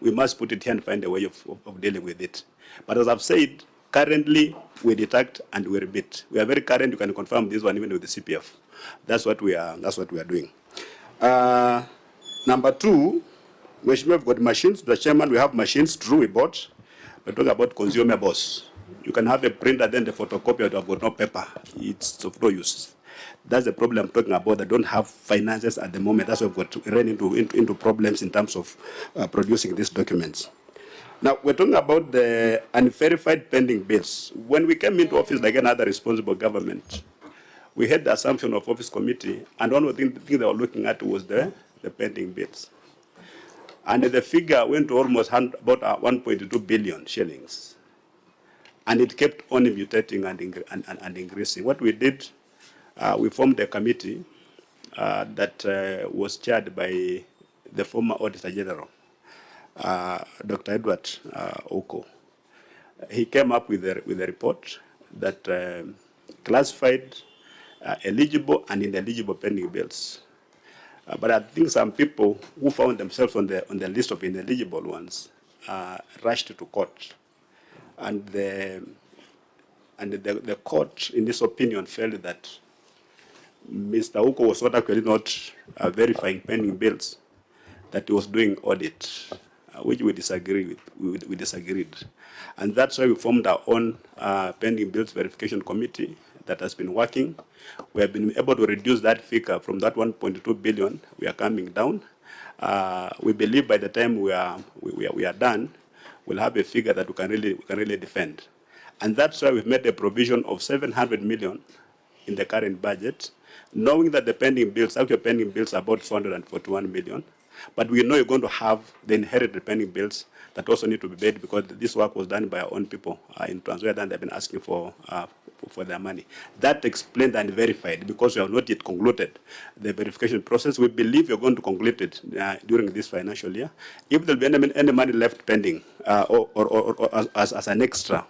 We must put it here and find a way of dealing with it. But as I've said, currently we deduct and we remit. We are very current. You can confirm this one even with the CPF. That's what we are doing. Number two, we've got machines. The chairman, we have machines. True, we bought. We're talking about consumables. You can have a printer, then the photocopier, have got no paper. It's of no use. That's the problem I'm talking about. They don't have finances at the moment. That's why we've got to run into problems in terms of producing these documents. Now, we're talking about the unverified pending bills. When we came into office like another responsible government, we had the assumption of office committee, and one of the things they were looking at was the pending bills. And the figure went to almost about 1.2 billion shillings. And it kept on mutating and increasing. What we did, we formed a committee that was chaired by the former Auditor General, Dr. Edward Oko. He came up with a report that classified eligible and ineligible pending bills. But I think some people who found themselves on the list of ineligible ones rushed to court. And the court, in this opinion, felt that Mr. Oko was not verifying pending bills, that he was doing audit, which we disagree with. We disagreed. And that's why we formed our own pending bills verification committee that has been working. We have been able to reduce that figure from that 1.2 billion. We are coming down. We believe by the time we are done, we'll have a figure that we can really defend. And that's why we've made a provision of 700 million in the current budget, knowing that the pending bills, actually pending bills are about 441 million. But we know you're going to have the inherited pending bills that also need to be paid because this work was done by our own people in Transnzoia, and they've been asking for their money. That explained and verified because we have not yet concluded the verification process. We believe we're going to conclude it during this financial year. If there'll be any money left pending or as an extra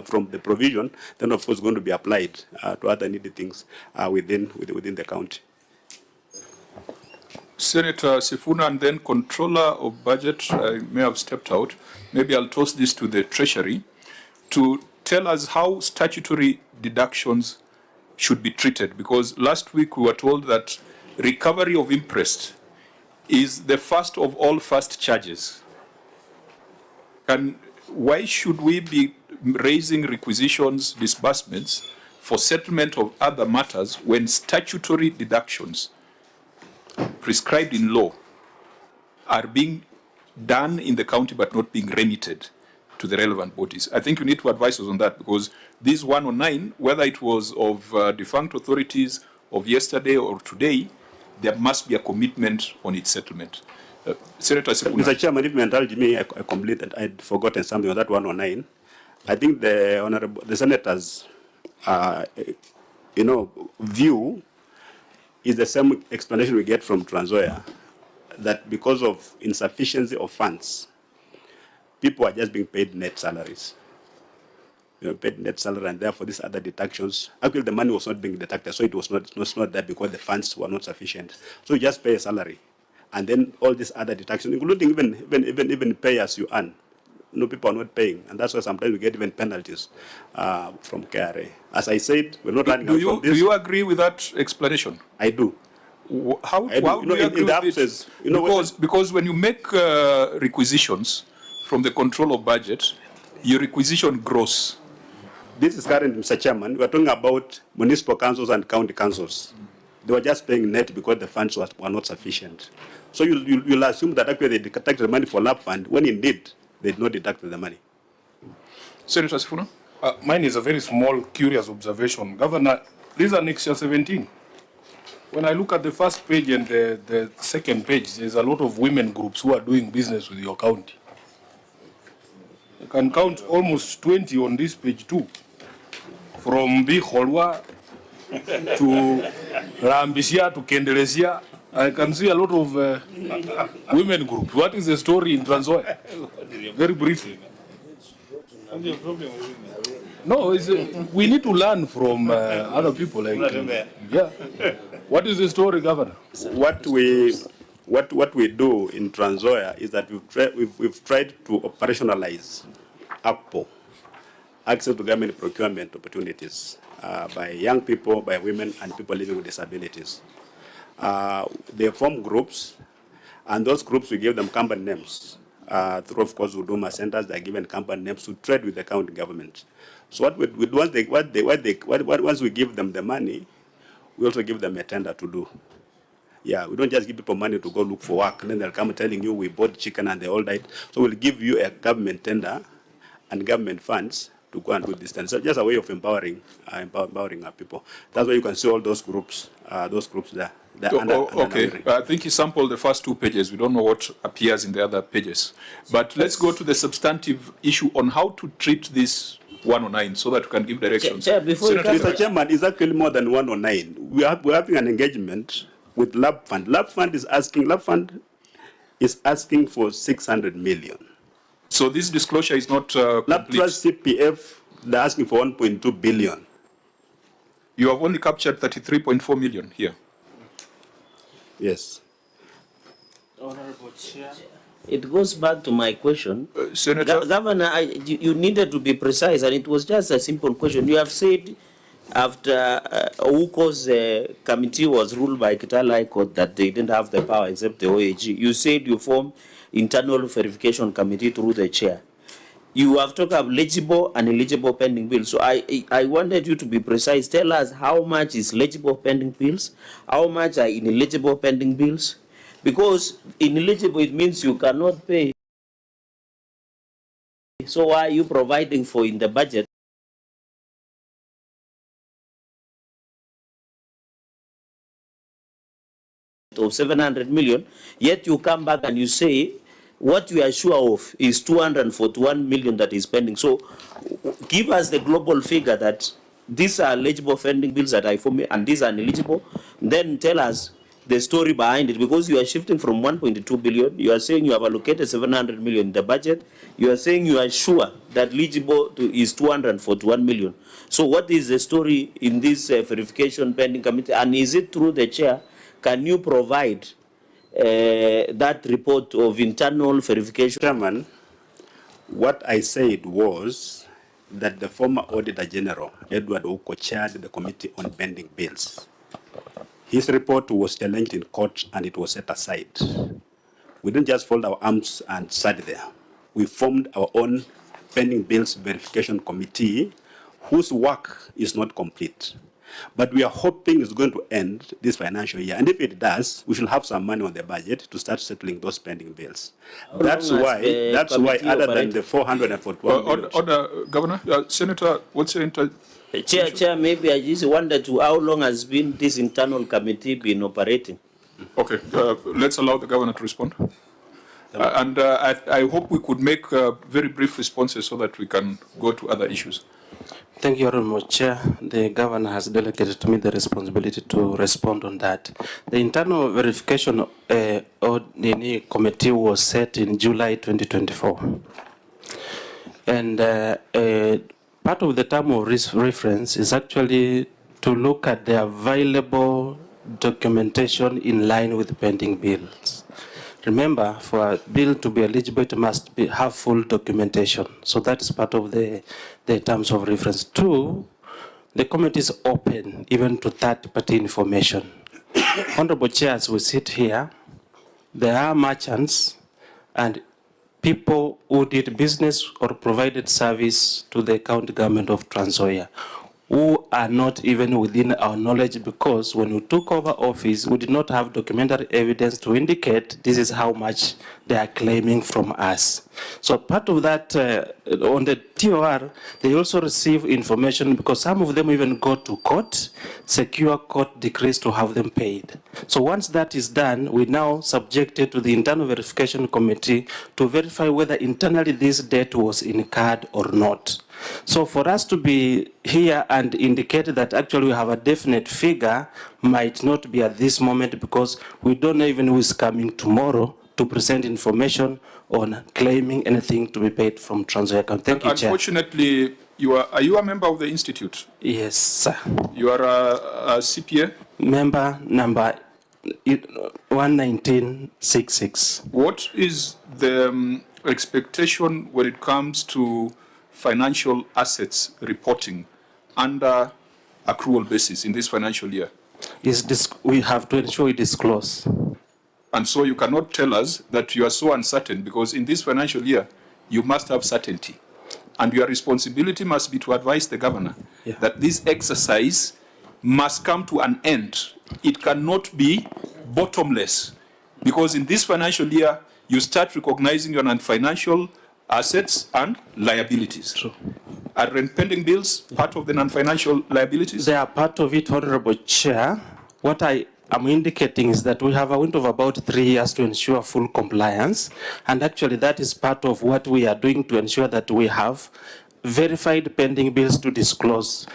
from the provision, then of course going to be applied to other needed things within the county. Senator Sifuna and then Controller of Budget may have stepped out. Maybe I'll toss this to the Treasury to tell us how statutory deductions should be treated, because last week we were told that recovery of interest is the first of all first charges. Why should we be raising requisitions, disbursements for settlement of other matters when statutory deductions prescribed in law are being done in the county but not being remitted to the relevant bodies? I think you need to advise us on that, because this 109, whether it was of defunct authorities of yesterday or today, there must be a commitment on its settlement. Senator Sifuna. Mr. Chairman, if you indulge me, I'd forgotten something on that 109. I think the senators, view is the same explanation we get from Transnzoia, that because of insufficiency of funds, people are just being paid net salaries. Paid net salary, and therefore these other deductions, actually the money was not being deducted, so it was not there because the funds were not sufficient. So you just pay a salary, and then all these other deductions, including even pay as you earn. People are not paying, and that's why sometimes we get even penalties from KRA. As I said, we're not running out from this. Do you agree with that explanation? I do. How do you agree with it? Because when you make requisitions from the control of budget, your requisition grows. This is current, Mr. Chairman. We're talking about municipal councils and county councils. They were just paying net because the funds were not sufficient. So you'll assume that actually they deducted the money for lab fund, when indeed they did not deduct the money. Senator Sifuna? Mine is a very small, curious observation. Governor, this is Annexure 17. When I look at the first page and the second page, there's a lot of women groups who are doing business with your county. You can count almost 20 on this page too. From Bicholwa to Rambisia to Kendelesia, I can see a lot of women groups. What is the story in Transnzoia? Very briefly. No, we need to learn from other people. Like, yeah. What is the story, Governor? What we do in Transnzoia is that we've tried to operationalize ACPO, access to government procurement opportunities, by young people, by women, and people living with disabilities. They form groups, and those groups, we give them company names. Through, of course, Huduma centers, they're given company names to trade with the county government. So what we do, once we give them the money, we also give them a tender to do. Yeah, we don't just give people money to go look for work, and then they'll come telling you we bought chicken and they all died. So we'll give you a government tender and government funds to go and do this. So just a way of empowering our people. That's why you can see all those groups there. Okay, I think he sampled the first 2 pages. We don't know what appears in the other pages. But let's go to the substantive issue on how to treat this 109 so that we can give directions. Mr. Chairman, it's actually more than 109. We're having an engagement with Lab Fund. Lab Fund is asking for 600 million. So this disclosure is not Lab Trust CPF, they're asking for 1.2 billion. You have only captured 33.4 million here. Yes. Honorable Chair. It goes back to my question. Senator? Governor, you needed to be precise, and it was just a simple question. You have said after Ouko's committee was ruled by Kitale High Court that they didn't have the power except the OAG. You said you formed internal verification committee through the chair. You have talked about legible and illegible pending bills. So I wanted you to be precise. Tell us how much is legible pending bills, how much are ineligible pending bills. Because ineligible, it means you cannot pay. So why are you providing for in the budget? Of 700 million, yet you come back and you say what you are sure of is 241 million that is pending. So give us the global figure that these are eligible pending bills that I form and these are ineligible. Then tell us the story behind it, because you are shifting from 1.2 billion. You are saying you have allocated 700 million in the budget. You are saying you are sure that eligible is 241 million. So what is the story in this verification pending committee? And is it through the chair? Can you provide that report of internal verification? Chairman, what I said was that the former Auditor General, Edward Ouko, chaired the committee on pending bills. His report was challenged in court and it was set aside. We didn't just fold our arms and sat there. We formed our own pending bills verification committee whose work is not complete. But we are hoping it's going to end this financial year. And if it does, we should have some money on the budget to start settling those pending bills. That's why other than the 441 billion. Governor, Senator, what's your Chair, maybe I just wondered how long has been this internal committee been operating? Okay, let's allow the governor to respond. And I hope we could make very brief responses so that we can go to other issues. Thank you, Honorable Chair. The governor has delegated to me the responsibility to respond on that. The internal verification committee was set in July 2024. And part of the term of reference is actually to look at the available documentation in line with pending bills. Remember, for a bill to be eligible, it must have full documentation. So that is part of the terms of reference. Two, the committee is open even to third-party information. Honorable Chairs, we sit here. There are merchants and people who did business or provided service to the county government of Transnzoia who are not even within our knowledge, because when we took over office, we did not have documentary evidence to indicate this is how much they are claiming from us. So part of that, on the TOR, they also receive information because some of them even go to court, secure court decrees to have them paid. So once that is done, we now subjected to the internal verification committee to verify whether internally this debt was incurred or not. So for us to be here and indicate that actually we have a definite figure might not be at this moment, because we don't know even who is coming tomorrow to present information on claiming anything to be paid from Transnzoia County. Thank you, Chair. Unfortunately, are you a member of the institute? Yes, sir. You are a CPA? Member number 11966. What is the expectation when it comes to financial assets reporting under accrual basis in this financial year? We have to ensure we disclose. And so you cannot tell us that you are so uncertain, because in this financial year, you must have certainty. And your responsibility must be to advise the governor that this exercise must come to an end. It cannot be bottomless, because in this financial year, you start recognizing your non-financial assets and liabilities. True. Are rent pending bills part of the non-financial liabilities? They are part of it, Honorable Chair. What I am indicating is that we have a window of about 3 years to ensure full compliance. And actually that is part of what we are doing to ensure that we have verified pending bills to disclose.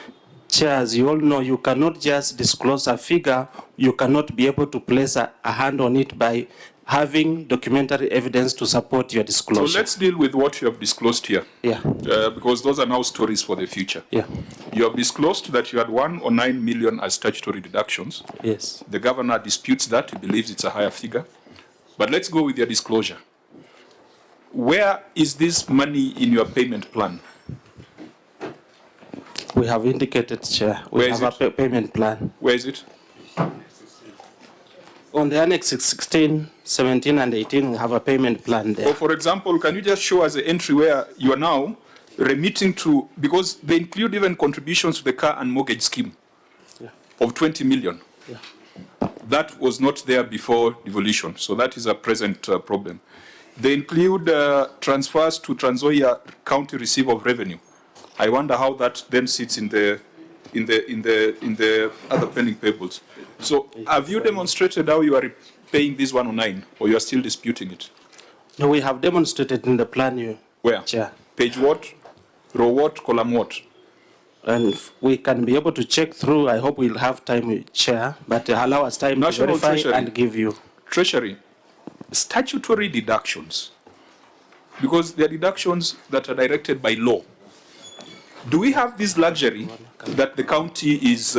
Chair, as you all know, you cannot just disclose a figure. You cannot be able to place a hand on it by having documentary evidence to support your disclosure. So let's deal with what you have disclosed here. Yeah. Because those are now stories for the future. Yeah. You have disclosed that you had 109 million as statutory deductions. Yes. The governor disputes that. He believes it's a higher figure. But let's go with your disclosure. Where is this money in your payment plan? We have indicated, Chair. We have a payment plan. Where is it? On the Annex 16, 17, and 18, we have a payment plan there. Or for example, can you just show us the entry where you are now remitting to, because they include even contributions to the car and mortgage scheme of 20 million. Yeah. That was not there before devolution, so that is a present problem. They include transfers to Transnzoia County Receiver of Revenue. I wonder how that then sits in the other pending payables. So have you demonstrated how you are paying this 109, or you are still disputing it? No, we have demonstrated in the plan. Where? Chair. Page what? Row what? Column what? And we can be able to check through. I hope we'll have time, Chair, but allow us time to verify and give you. Treasury, statutory deductions, because they are deductions that are directed by law. Do we have this luxury that the county is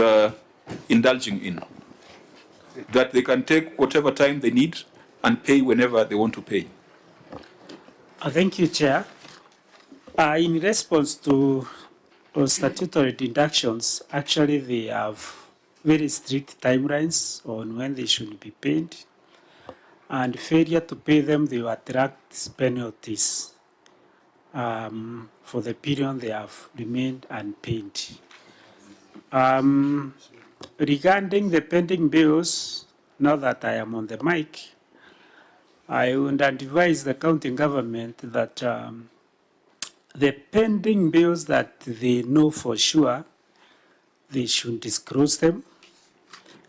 indulging in? That they can take whatever time they need and pay whenever they want to pay? Thank you, Chair. In response to statutory deductions, actually they have very strict timelines on when they should be paid, and failure to pay them, they will attract penalties for the period they have remained unpaid. Regarding the pending bills, now that I am on the mic, I would advise the county government that the pending bills that they know for sure, they should disclose them.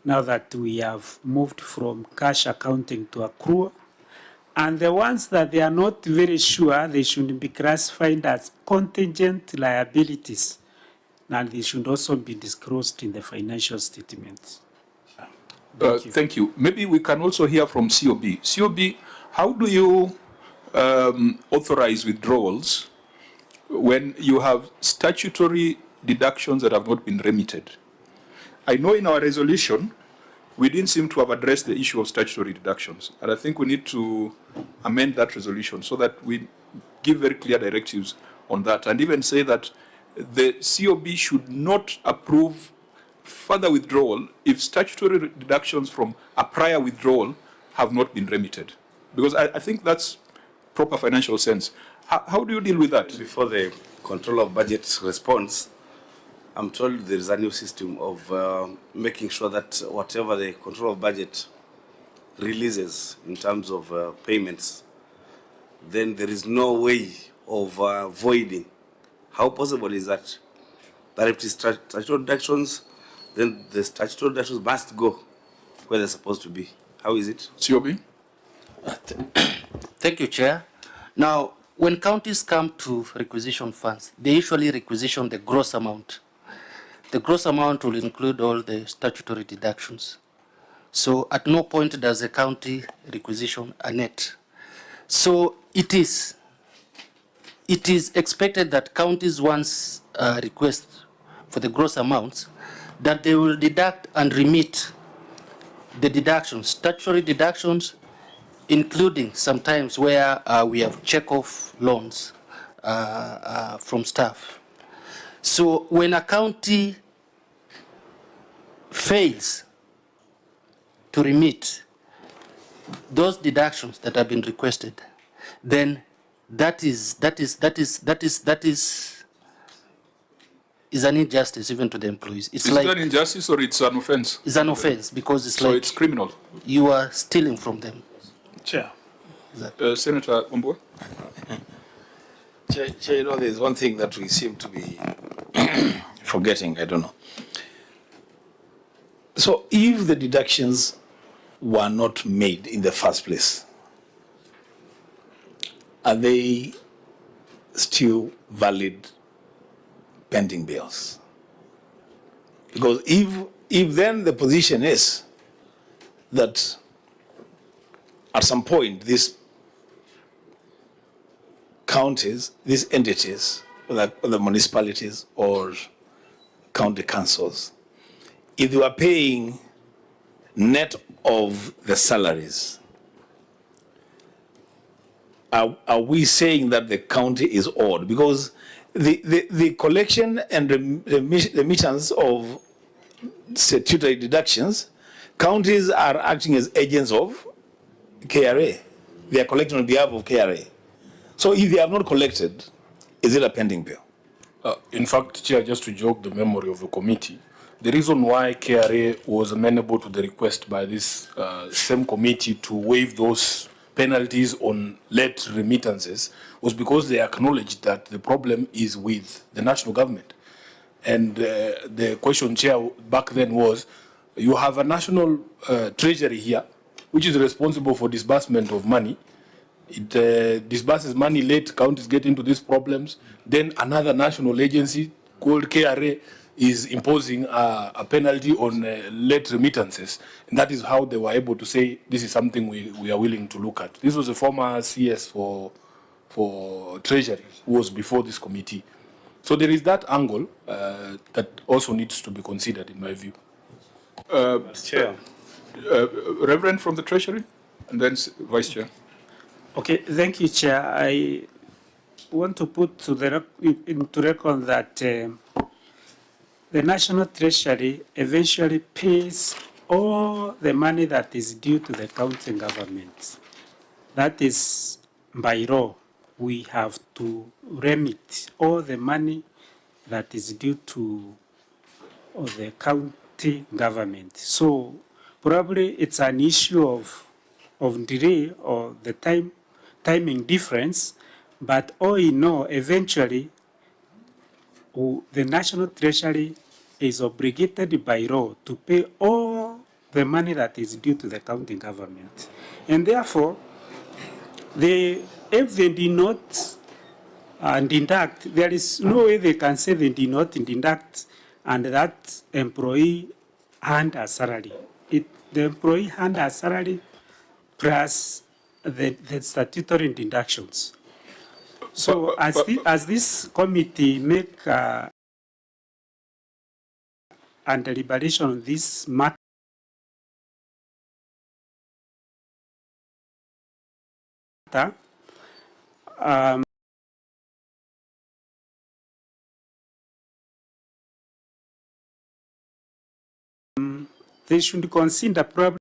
Now that we have moved from cash accounting to accrual, and the ones that they are not very sure, they should be classified as contingent liabilities, and they should also be disclosed in the financial statements. Thank you. Maybe we can also hear from COB. COB, how do you authorize withdrawals when you have statutory deductions that have not been remitted? I know in our resolution, we didn't seem to have addressed the issue of statutory deductions. And I think we need to amend that resolution so that we give very clear directives on that, and even say that the COB should not approve further withdrawal if statutory deductions from a prior withdrawal have not been remitted. Because I think that's proper financial sense. How do you deal with that? Before the control of budget response, I'm told there is a new system of making sure that whatever the control of budget releases in terms of payments, then there is no way of voiding. How possible is that? That if it is statutory deductions, then the statutory deductions must go where they're supposed to be. How is it? COB? Thank you, Chair. Now, when counties come to requisition funds, they usually requisition the gross amount. The gross amount will include all the statutory deductions. So at no point does the county requisition a net. So it is expected that counties once request for the gross amounts, that they will deduct and remit the deductions, statutory deductions, including sometimes where we have check-off loans from staff. So when a county fails to remit those deductions that have been requested, then that is an injustice even to the employees. It's Is like it an injustice or it's an offense? it's an offense because it's So like it's criminal. you are stealing from them. Chair. Senator Ombo. Chair, you know, there's one thing that we seem to be forgetting. I don't know. So if the deductions were not made in the first place, are they still valid pending bills? Because if then the position is that at some point these counties, these entities, like the municipalities or county councils, if they were paying net of the salaries, are we saying that the county is odd? Because the collection and remittance of statutory deductions, counties are acting as agents of KRA. They are collecting on behalf of KRA. So if they have not collected, is it a pending bill? In fact, Chair, just to jog the memory of the committee, the reason why KRA was amenable to the request by this same committee to waive those penalties on late remittances was because they acknowledged that the problem is with the national government. And the question, Chair, back then was, you have a national treasury here, which is responsible for disbursement of money. It disburses money late, counties get into these problems. Then another national agency called KRA is imposing a penalty on late remittances. And that is how they were able to say, this is something we are willing to look at. This was a former CS for Treasury, who was before this committee. So there is that angle that also needs to be considered, in my view. Chair. Reverend from the Treasury, and then Vice Chair. Okay, thank you, Chair. I want to put to into record that the National Treasury eventually pays all the money that is due to the county government. That is by law. We have to remit all the money that is due to the county government. So probably it's an issue of delay or the timing difference, but all in know, eventually the National Treasury is obligated by law to pay all the money that is due to the county government. And therefore, if they did not deduct, there is no way they can say they did not deduct and that employee earned a salary. The employee earned a salary plus the statutory deductions. So as this committee make and deliberation on this matter, they should consider probably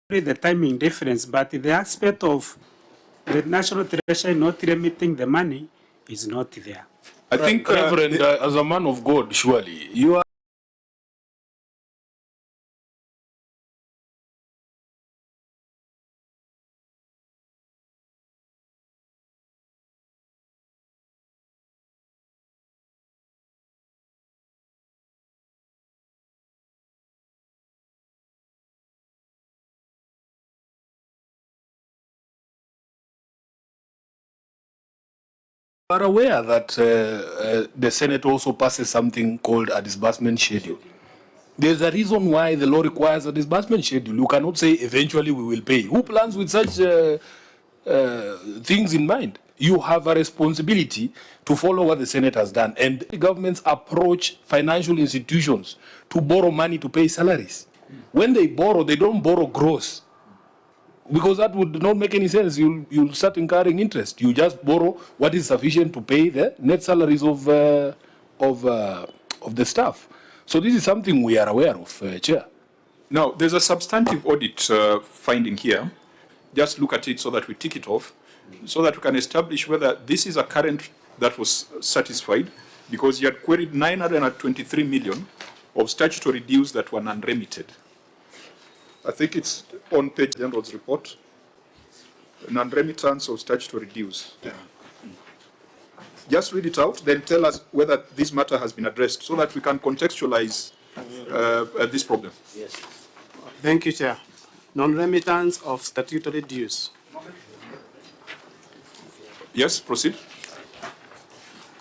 the timing difference, but the aspect of the National Treasury not remitting the money is not there. I think, Reverend, as a man of God, surely, you are are aware that the Senate also passes something called a disbursement schedule. There's a reason why the law requires a disbursement schedule. You cannot say eventually we will pay. Who plans with such things in mind? You have a responsibility to follow what the Senate has done. And the governments approach financial institutions to borrow money to pay salaries. When they borrow, they don't borrow gross, because that would not make any sense. You'll start incurring interest. You just borrow what is sufficient to pay the net salaries of the staff. So this is something we are aware of, Chair. Now, there's a substantive audit finding here. Just look at it so that we tick it off, so that we can establish whether this is a current that was satisfied, because you had queried 923 million of statutory dues that were non-remitted. I think it's on page General's report, non-remittance of statutory dues. Yeah. Just read it out, then tell us whether this matter has been addressed, so that we can contextualize this problem. Yes. Thank you, Chair. Non-remittance of statutory dues. Yes, proceed.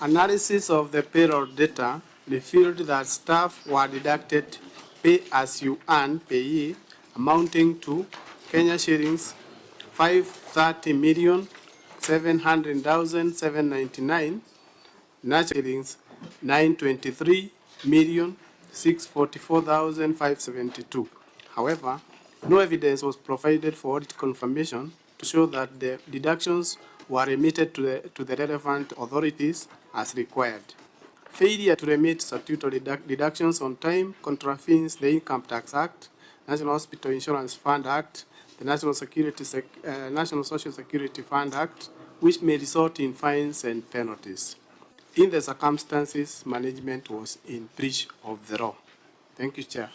Analysis of the payroll data revealed that staff were deducted pay-as-you-earn payee amounting to Kenya shillings 530,700,799, national shillings 923,644,572. However, no evidence was provided for audit confirmation to show that the deductions were remitted to the relevant authorities as required. Failure to remit statutory deductions on time contravenes the Income Tax Act, National Hospital Insurance Fund Act, the National Social Security Fund Act, which may result in fines and penalties. In the circumstances, management was in breach of the law. Thank you, Chair.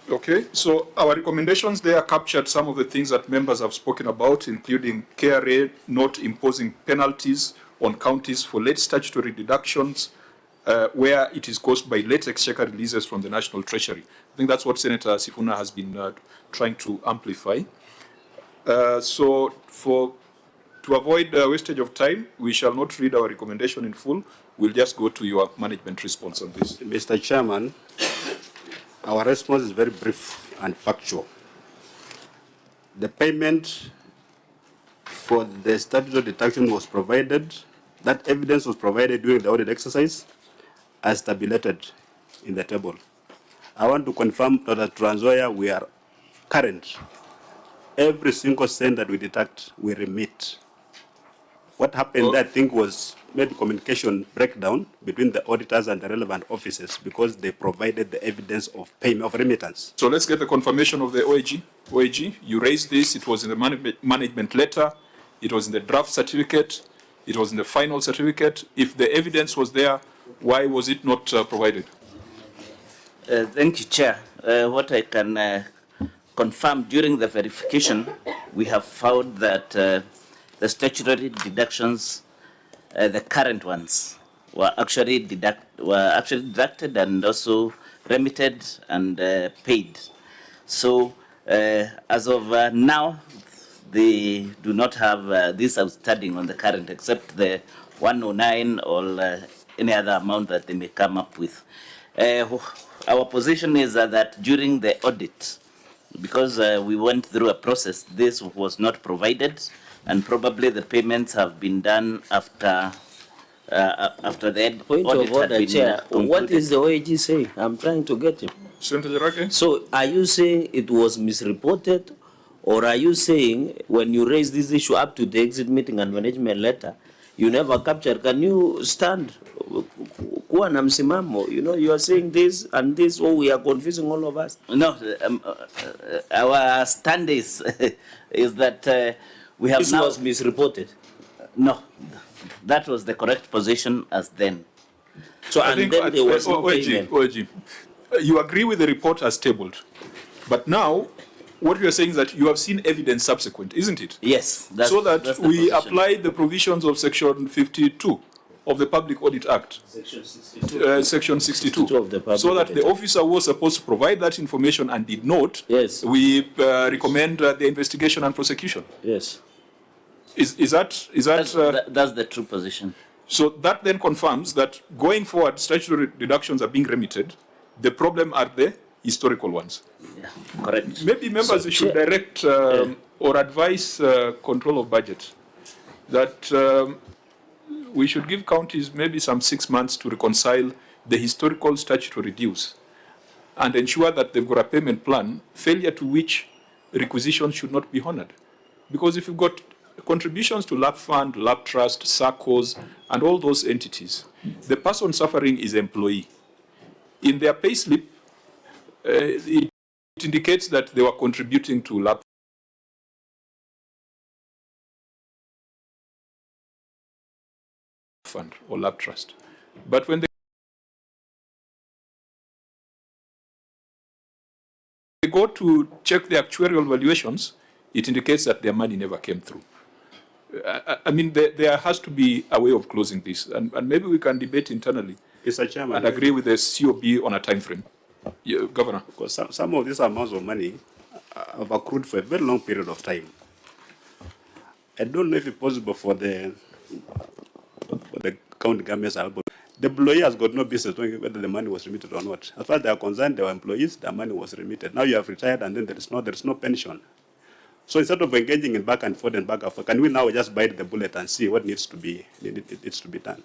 Okay, so our recommendations there captured some of the things that members have spoken about, including KRA not imposing penalties on counties for late statutory deductions where it is caused by late exchequer releases from the National Treasury. I think that's what Senator Sifuna has been trying to amplify. So to avoid wastage of time, we shall not read our recommendation in full. We'll just go to your management response on this. Mr. Chairman, our response is very brief and factual. The payment for the statutory deduction was provided, that evidence was provided during the audit exercise as tabulated in the table. I want to confirm that Transnzoia, we are current. Every single cent that we deduct, we remit. What happened, I think, was made communication breakdown between the auditors and the relevant offices because they provided the evidence of payment of remittance. So let's get the confirmation of the OAG. OAG, you raised this, it was in the management letter, it was in the draft certificate, it was in the final certificate. If the evidence was there, why was it not provided? Thank you, Chair. What I can confirm, during the verification, we have found that the statutory deductions, the current ones, were actually deducted and also remitted and paid. So as of now, they do not have this outstanding on the current, except the 109 or any other amount that they may come up with. Our position is that during the audit, because we went through a process, this was not provided, and probably the payments have been done after the Point audit of order, had been Chair. concluded. What is the OAG saying? I'm trying to get him. Senator Cherargei? So are you saying it was misreported, or are you saying when you raise this issue up to the exit meeting and management letter, you never captured? Can you stand? Kuwa na msimamo. You know, you are saying this and this, oh, we are confusing all of us. No, our stand is that we have this now... was misreported. No, that was the correct position as then. So and then there was no payment. OAG, you agree with the report as tabled, but now what you are saying is that you have seen evidence subsequent, isn't it? Yes. So that we apply the provisions of Section 52 of the Public Audit Act. Section 62. Section 62. Of the Public so that Audit the officer was supposed to provide that information and did not. Yes. We recommend the investigation and prosecution. Yes. Is that that's the true position. So that then confirms that going forward, statutory deductions are being remitted. The problem are the historical ones. Yeah, correct. Maybe members should direct or advise control of budget that we should give counties maybe some 6 months to reconcile the historical statutory dues and ensure that they've got a payment plan, failure to which requisitions should not be honored. Because if you've got contributions to LAP Fund, LAP Trust, SACCOs, and all those entities, the person suffering is employee. In their payslip, it indicates that they were contributing to LAP Fund or LAP Trust. But when they go to check the actuarial valuations, it indicates that their money never came through. I mean, there has to be a way of closing this, and maybe we can debate internally Mr. Chairman, and agree with the COB on a time frame. Yeah, Governor. Because some of these amounts of money have accrued for a very long period of time. I don't know if it's possible for the county governments. The employee has got no business knowing whether the money was remitted or not. As far as they are concerned, they were employees, their money was remitted. Now you have retired and then there is no pension. So instead of engaging in back and forth, can we now just bite the bullet and see what needs to be done?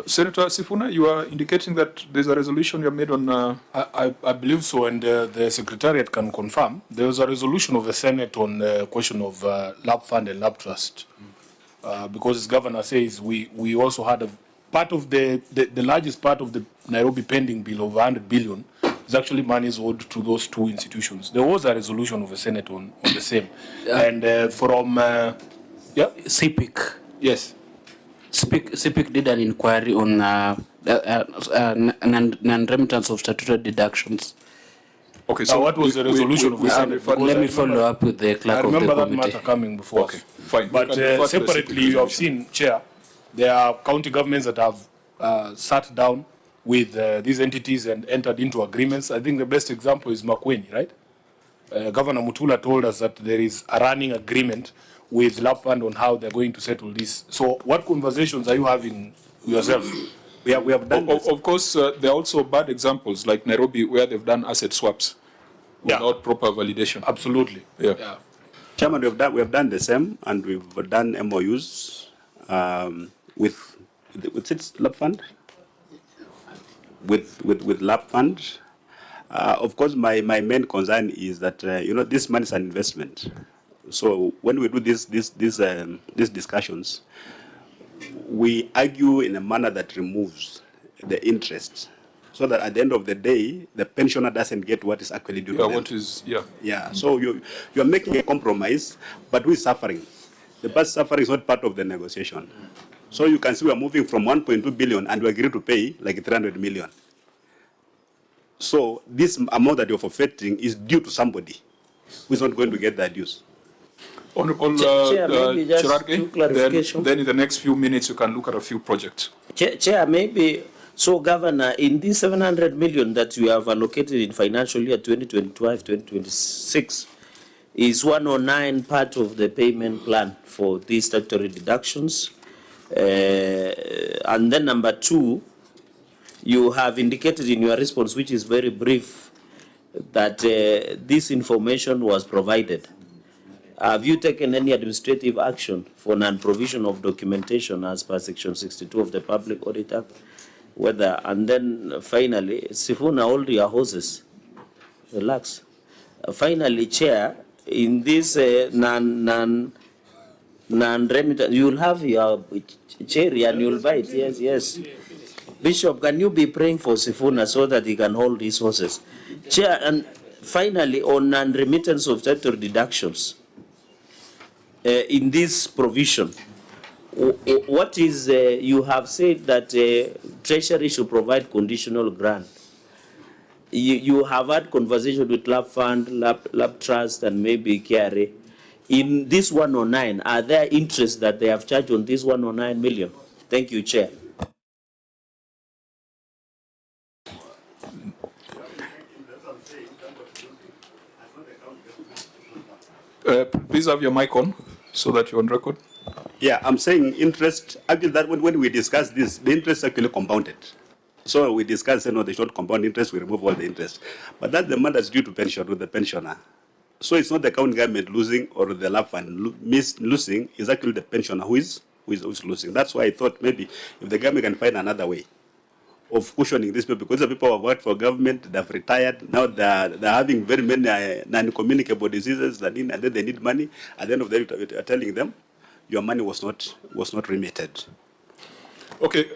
Senator Sifuna, you are indicating that there's a resolution you have made on... I believe so, and the Secretariat can confirm. There was a resolution of the Senate on the question of LAP Fund and LAP Trust. Because as Governor says, we also had a part of the largest part of the Nairobi pending bill of 100 billion is actually monies owed to those two institutions. There was a resolution of the Senate on the same. And from... CPIC. Yes. CPIC did an inquiry on non-remittance of statutory deductions. Okay, so what was the resolution of the Senate? Let me follow up with the clerk of the committee. I remember that matter coming before. Okay, fine. But separately, you have seen, Chair, there are county governments that have sat down with these entities and entered into agreements. I think the best example is makwiny, right? Governor Mutula told us that there is a running agreement with LAP Fund on how they're going to settle this. So what conversations are you having yourself? We have done of course, there are also bad examples like Nairobi where they've done asset swaps without proper validation. Absolutely. Yeah. Chairman, we have done the same, and we've done MOUs with LAP Fund, with LAP Fund. Of course, my main concern is that this money is an investment. So when we do these discussions, we argue in a manner that removes the interest, so that at the end of the day, the pensioner doesn't get what is actually due to them. Yeah. So you're making a compromise, but who is suffering? The person suffering is not part of the negotiation. So you can see we're moving from 1.2 billion and we agree to pay like 300 million. So this amount that you're forfeiting is due to somebody who is not going to get that dues. Honorable Cherargei, then in the next few minutes you can look at a few projects. Chair, maybe, so Governor, in this 700 million that you have allocated in financial year 2025-2026, is 109 part of the payment plan for these statutory deductions? And then number two, you have indicated in your response, which is very brief, that this information was provided. Have you taken any administrative action for non-provision of documentation as per Section 62 of the Public Audit Act? Whether, and then finally, Sifuna, hold your horses. Relax. Finally, Chair, in this non-remittance, you'll have your cherry and you'll bite. Yes. Bishop, can you be praying for Sifuna so that he can hold his horses? Chair, and finally, on non-remittance of statutory deductions, in this provision, what is, you have said that Treasury should provide conditional grant. You have had conversation with LAP Fund, LAP Trust, and maybe KRA. In this 109, are there interests that they have charged on this 109 million? Thank you, Chair. Please have your mic on so that you're on record. Yeah, I'm saying interest, actually that when we discuss this, the interest actually compounded. So we discussed, they should compound interest, we remove all the interest. But that's the money that's due to pension, with the pensioner. So it's not the county government losing or the lab fund losing, it's actually the pensioner who is losing. That's why I thought maybe if the government can find another way of cushioning these people, because the people who have worked for government, they've retired, now they're having very many non-communicable diseases, and then they need money. At the end of the day, we're telling them, your money was not remitted. Okay.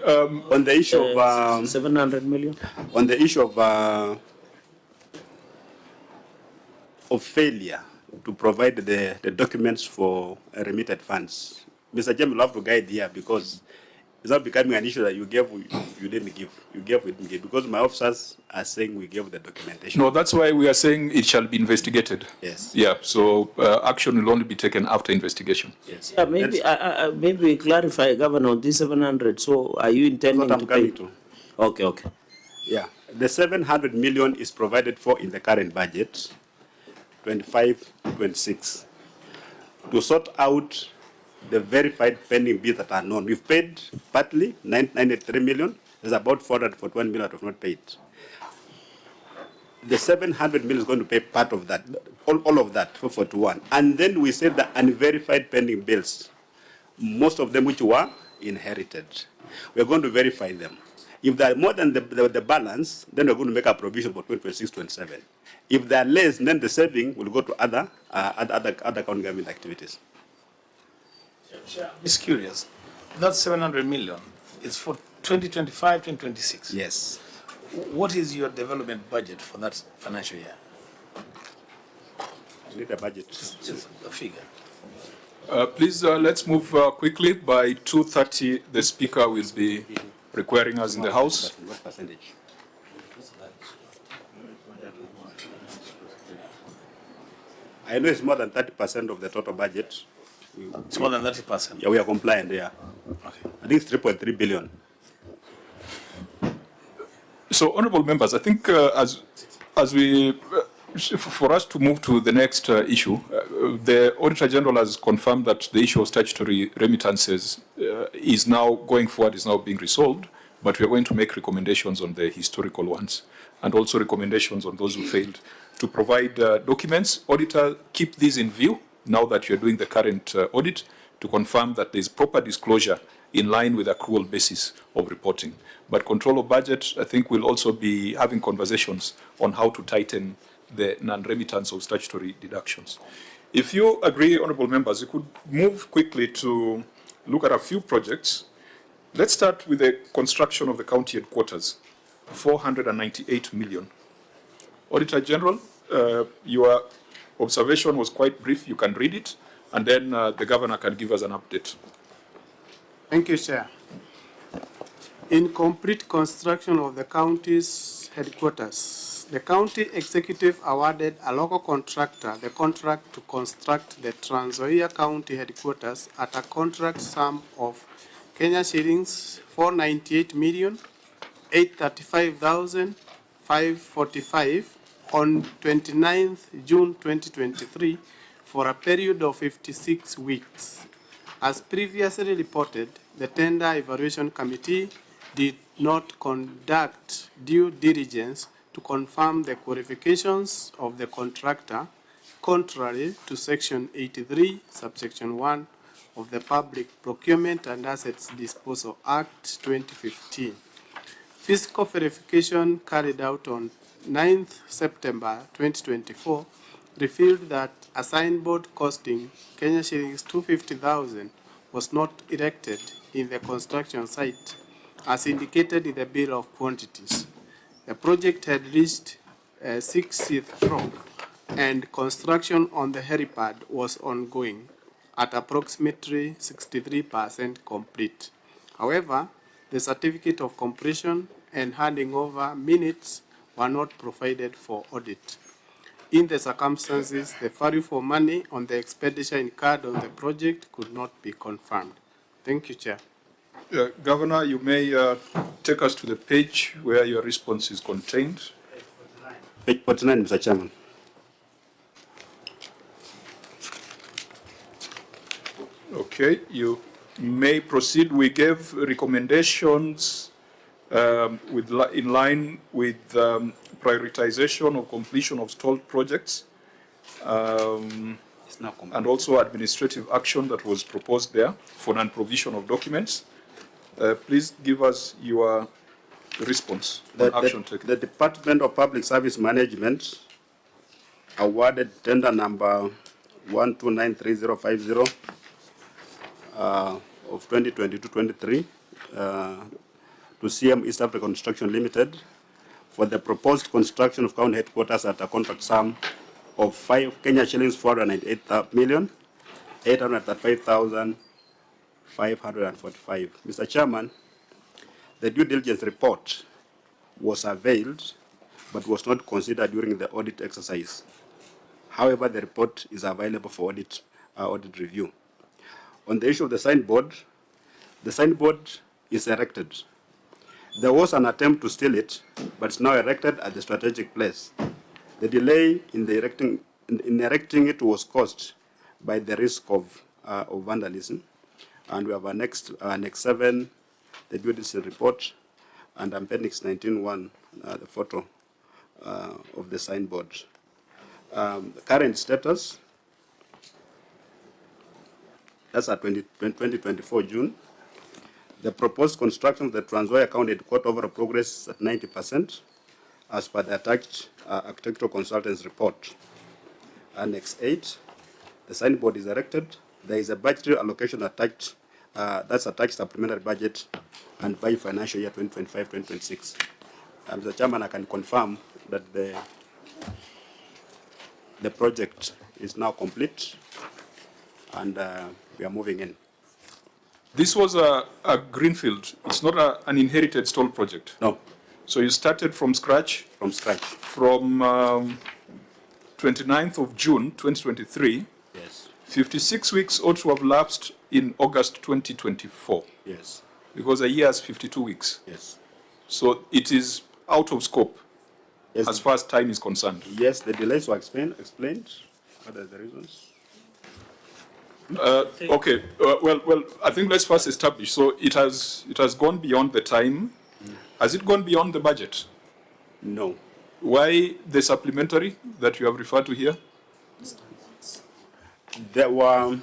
On the issue of 700 million. On the issue of failure to provide the documents for remitted funds, Mr. Chairman, will have to guide here because it's not becoming an issue that you gave, you didn't give. You gave, we didn't give. Because my officers are saying we gave the documentation. No, that's why we are saying it shall be investigated. Yes. Yeah, so action will only be taken after investigation. Yes. Yeah, maybe we clarify, Governor, on this 700. So are you intending That's what I'm to pay? coming to. Okay. Yeah. The 700 million is provided for in the current budget, 25-26, to sort out the verified pending bills that are known. We've paid partly 983 million. There's about 441 million that have not paid. The 700 million is going to pay part of that, all of that, 441. And then we said the unverified pending bills, most of them which were inherited. We're going to verify them. If they're more than the balance, then we're going to make a provision for 2026-27. If they're less, then the saving will go to other county government activities. I'm just curious. That 700 million is for 2025, 2026. Yes. What is your development budget for that financial year? I need a budget. Just a figure. Please, let's move quickly. By 2:30, the Speaker will be requiring us in the House. What percentage? I know it's more than 30% of the total budget. It's more than 30%. Yeah, we are compliant, yeah. Okay. I think it's 3.3 billion. So, honourable members, I think as we, for us to move to the next issue, the Auditor General has confirmed that the issue of statutory remittances is now going forward, is now being resolved, but we are going to make recommendations on the historical ones and also recommendations on those who failed to provide documents. Auditor, keep these in view now that you're doing the current audit to confirm that there's proper disclosure in line with accrual basis of reporting. But control of budget, I think we'll also be having conversations on how to tighten the non-remittance of statutory deductions. If you agree, honourable members, you could move quickly to look at a few projects. Let's start with the construction of the county headquarters, 498 million. Auditor General, your observation was quite brief. You can read it, and then the Governor can give us an update. Thank you, Chair. In complete construction of the county's headquarters, the county executive awarded a local contractor the contract to construct the Transnzoia county headquarters at a contract sum of Kenya shillings 498,835,545 on 29th June 2023 for a period of 56 weeks. As previously reported, the Tender Evaluation Committee did not conduct due diligence to confirm the qualifications of the contractor, contrary to Section 83, subsection 1 of the Public Procurement and Assets Disposal Act 2015. Fiscal verification carried out on 9th September 2024 revealed that a signboard costing Kenya shillings 250,000 was not erected in the construction site as indicated in the bill of quantities. The project had reached a 60th floor and construction on the helipad was ongoing at approximately 63% complete. However, the certificate of completion and handing over minutes were not provided for audit. In the circumstances, the value for money on the expenditure incurred on the project could not be confirmed. Thank you, Chair. Governor, you may take us to the page where your response is contained. Page 49, Mr. Chairman. Okay, you may proceed. We gave recommendations in line with prioritization of completion of stalled projects and also administrative action that was proposed there for non-provision of documents. Please give us your response on action taken. The Department of Public Service Management awarded tender number 1293050 of 2022-23 to CM East Africa Construction Limited for the proposed construction of county headquarters at a contract sum of 5 Kenya shillings 498,835,545. Mr. Chairman, the due diligence report was availed but was not considered during the audit exercise. However, the report is available for audit review. On the issue of the signboard is erected. There was an attempt to steal it, but it's now erected at the strategic place. The delay in erecting it was caused by the risk of vandalism, and we have Annex 7, the due diligence report, and Appendix 19.1, the photo of the signboard. The current status, that's at 2024 June. The proposed construction of the Transnzoia County Headquarters overall progress is at 90%, as per the attached architectural consultant's report. Annex 8, the signboard is erected. There is a budgetary allocation attached, that's attached supplementary budget and by financial year 2025-2026. Mr. Chairman, I can confirm that the project is now complete and we are moving in. This was a greenfield. It's not an inherited stall project. No. So you started from scratch? From scratch. From 29th of June, 2023. Yes. 56 weeks ought to have lapsed in August 2024. Yes. Because a year has 52 weeks. Yes. So it is out of scope, yes, as far as time is concerned. Yes, the delays were explained. What are the reasons? Okay. Well, I think let's first establish. So it has gone beyond the time. Has it gone beyond the budget? No. Why the supplementary that you have referred to here? There were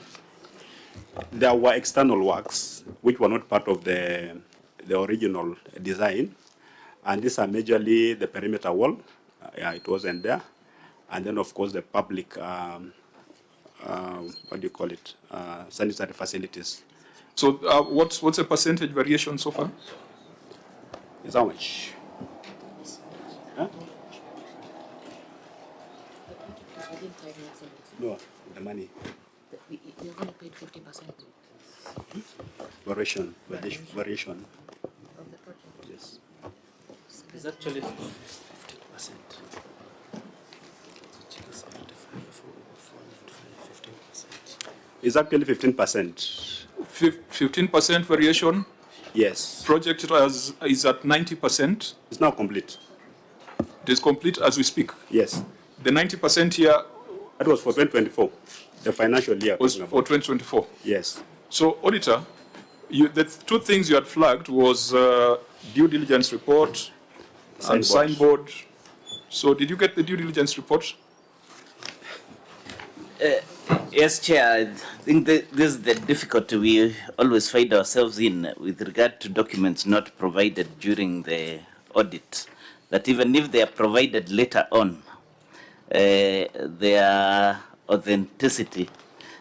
external works which were not part of the original design, and these are majorly the perimeter wall. It wasn't there, and then of course the public. What do you call it? Sanitary facilities. So what's a percentage variation so far? Is how much? Huh? No, the money. You're going to pay 50%. Variation. Yes. It's actually 15%. It's actually 15%. 15% variation? Yes. Project is at 90%? It's now complete. It is complete as we speak? Yes. The 90% here? That was for 2024, the financial year. Was for 2024? Yes. So, Auditor, the two things you had flagged was due diligence report and signboard. So, did you get the due diligence report? Yes, Chair. I think this is the difficulty we always find ourselves in with regard to documents not provided during the audit. That even if they are provided later on, their authenticity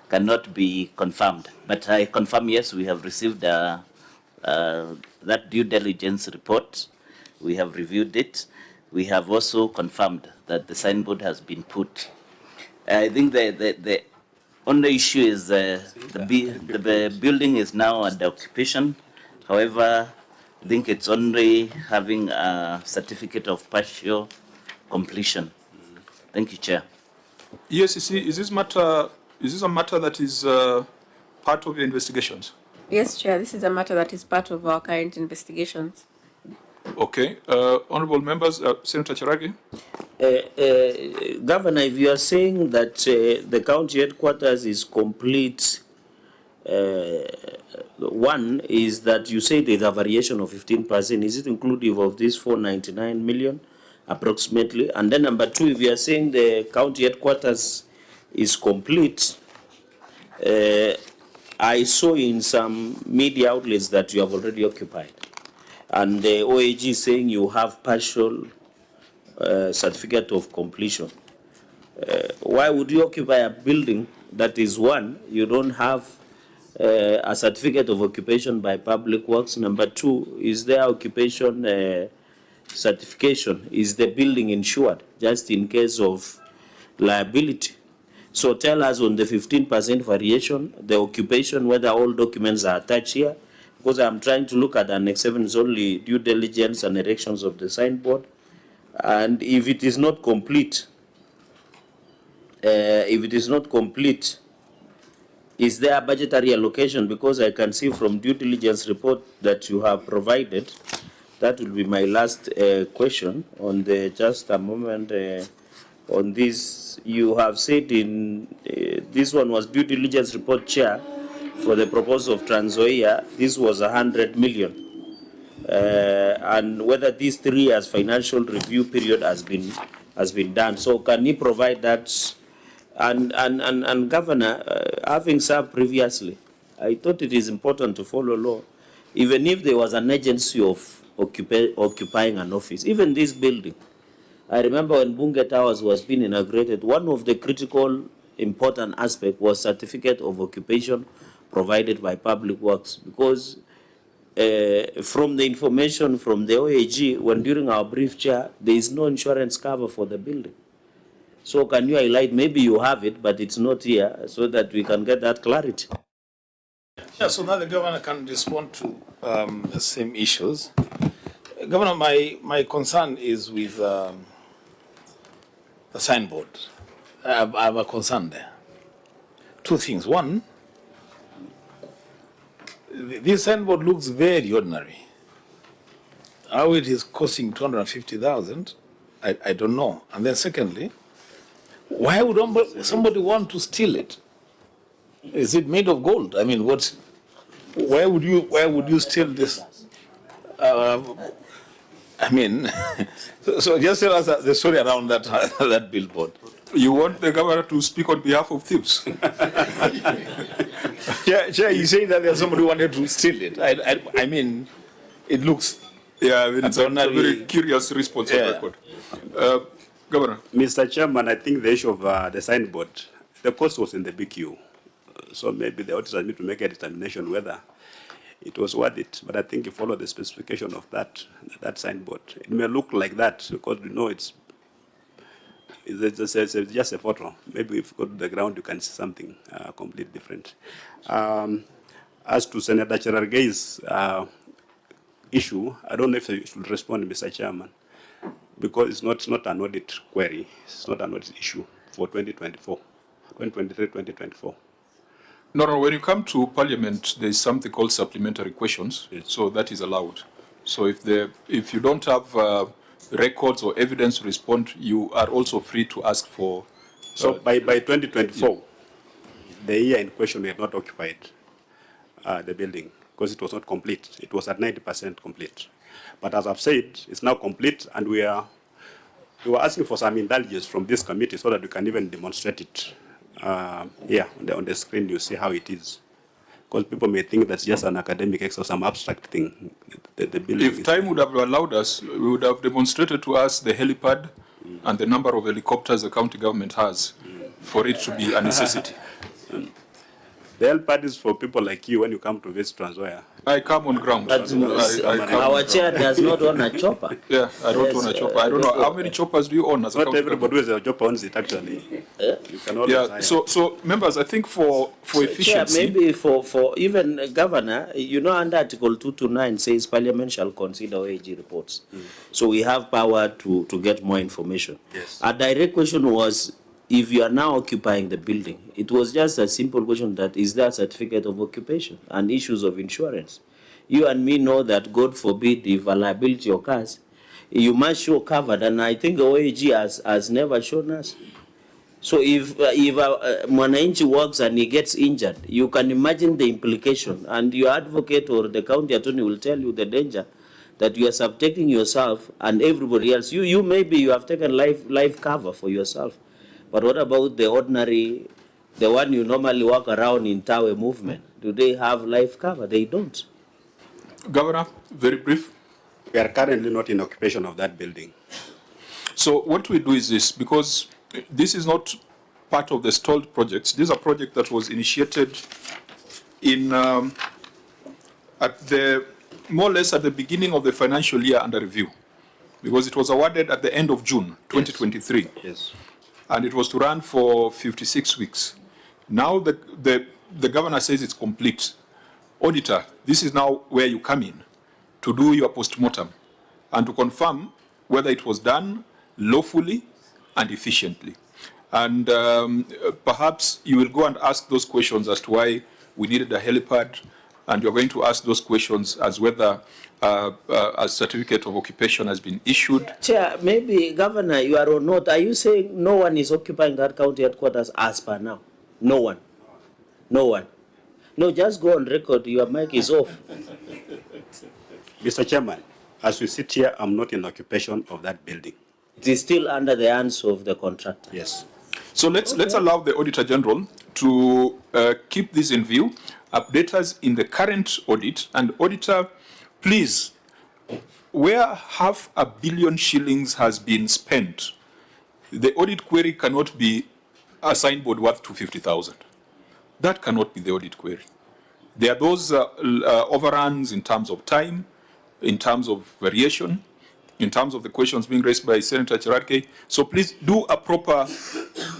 cannot be confirmed. But I confirm, yes, we have received that due diligence report. We have reviewed it. We have also confirmed that the signboard has been put. I think the only issue is the building is now under occupation. However, I think it's only having a certificate of partial completion. Thank you, Chair. Yes, is this a matter that is part of your investigations? Yes, Chair, this is a matter that is part of our current investigations. Okay. Honorable members, Senator Cherargei. Governor, if you are saying that the county headquarters is complete One is that you say there's a variation of 15%. Is it inclusive of this 499 million approximately? And then number two, if you are saying the county headquarters is complete, I saw in some media outlets that you have already occupied. And the OAG is saying you have partial certificate of completion. Why would you occupy a building that is one, you don't have a certificate of occupation by Public Works? Number two, is there occupation certification? Is the building insured just in case of liability? So tell us on the 15% variation, the occupation, whether all documents are attached here, because I'm trying to look at Annex 7 is only due diligence and erections of the signboard. And if it is not complete, is there a budgetary allocation? Because I can see from due diligence report that you have provided. That will be my last question on the, just a moment, on this. You have said in, this one was due diligence report, Chair, for the proposal of Transnzoia, this was 100 million. And whether these 3 years financial review period has been done. So can you provide that? And Governor, having served previously, I thought it is important to follow law. Even if there was an agency of occupying an office, even this building, I remember when Bunge Towers was being inaugurated, one of the critical important aspects was certificate of occupation provided by Public Works, because from the information from the OAG, when during our brief, Chair, there is no insurance cover for the building. So can you highlight, maybe you have it, but it's not here, so that we can get that clarity? Yeah, so now the Governor can respond to the same issues. Governor, my concern is with the signboard. I have a concern there. 2 things. One, this signboard looks very ordinary. How it is costing 250,000, I don't know. And then secondly, why would somebody want to steal it? Is it made of gold? I mean, why would you steal this? I mean, so just tell us the story around that that billboard. You want the governor to speak on behalf of thieves? Yeah, you say that there's somebody who wanted to steal it. I mean, it looks. Yeah, I mean, it's a very curious response on record. Governor. Mr. Chairman, I think the issue of the signboard, the cost was in the BQ. So maybe the auditors need to make a determination whether it was worth it. But I think you follow the specification of that signboard. It may look like that because we know it's just a photo. Maybe if you go to the ground, you can see something completely different. As to Senator Cherargei's issue, I don't know if you should respond, Mr. Chairman, because it's not an audit query. It's not an audit issue for 2024, 2023, 2024. No, when you come to Parliament, there is something called supplementary questions, yes. So that is allowed. So if you don't have records or evidence to respond, you are also free to ask for... So by 2024, yeah. The year in question we have not occupied the building because it was not complete. It was at 90% complete. But as I've said, it's now complete, and we were asking for some indulgence from this committee so that we can even demonstrate it. Yeah, on the screen you see how it is. Because people may think that's just an academic exercise, some abstract thing. The building if time would have allowed us, we would have demonstrated to us the helipad and the number of helicopters the county government has for it to be a necessity. The helipad is for people like you when you come to visit Transnzoia. I come on ground. Our chair does not own a chopper. Yeah, I don't own a chopper. I don't know how many choppers do you own as a Not everybody who has a chopper owns it actually. You can always hire. So members, I think for efficiency. Chair, maybe for even Governor, you know, under Article 229 says Parliament shall consider OAG reports. So we have power to get more information. Yes. A direct question was, if you are now occupying the building, it was just a simple question that, is there a certificate of occupation and issues of insurance? You and me know that, God forbid, if a liability occurs, you must show covered, and I think the OAG has never shown us. So if mwananchi works and he gets injured, you can imagine the implication, and your advocate or the county attorney will tell you the danger that you are subjecting yourself and everybody else. You maybe you have taken life cover for yourself, but what about the ordinary, the one you normally walk around in Tawe movement? Do they have life cover? They don't. Governor, very brief. We are currently not in occupation of that building. So what we do is this, because this is not part of the stalled projects. This is a project that was initiated in at the more or less at the beginning of the financial year under review, because it was awarded at the end of June 2023. Yes. And it was to run for 56 weeks. Now the governor says it's complete. Auditor, this is now where you come in to do your post-mortem and to confirm whether it was done lawfully and efficiently. And perhaps you will go and ask those questions as to why we needed a helipad, and you're going to ask those questions as whether a certificate of occupation has been issued. Chair, maybe Governor, you are or not, are you saying no one is occupying that county headquarters as per now? No one. No one. No, just go on record, your mic is off. Mr. Chairman, as we sit here, I'm not in occupation of that building. It is still under the hands of the contractor. Yes. So let's allow the Auditor General to keep this in view, update us in the current audit, and Auditor, please, where £500 million shillings has been spent, the audit query cannot be a signboard worth 250,000. That cannot be the audit query. There are those overruns in terms of time, in terms of variation, in terms of the questions being raised by Senator Cherargei. So please do a proper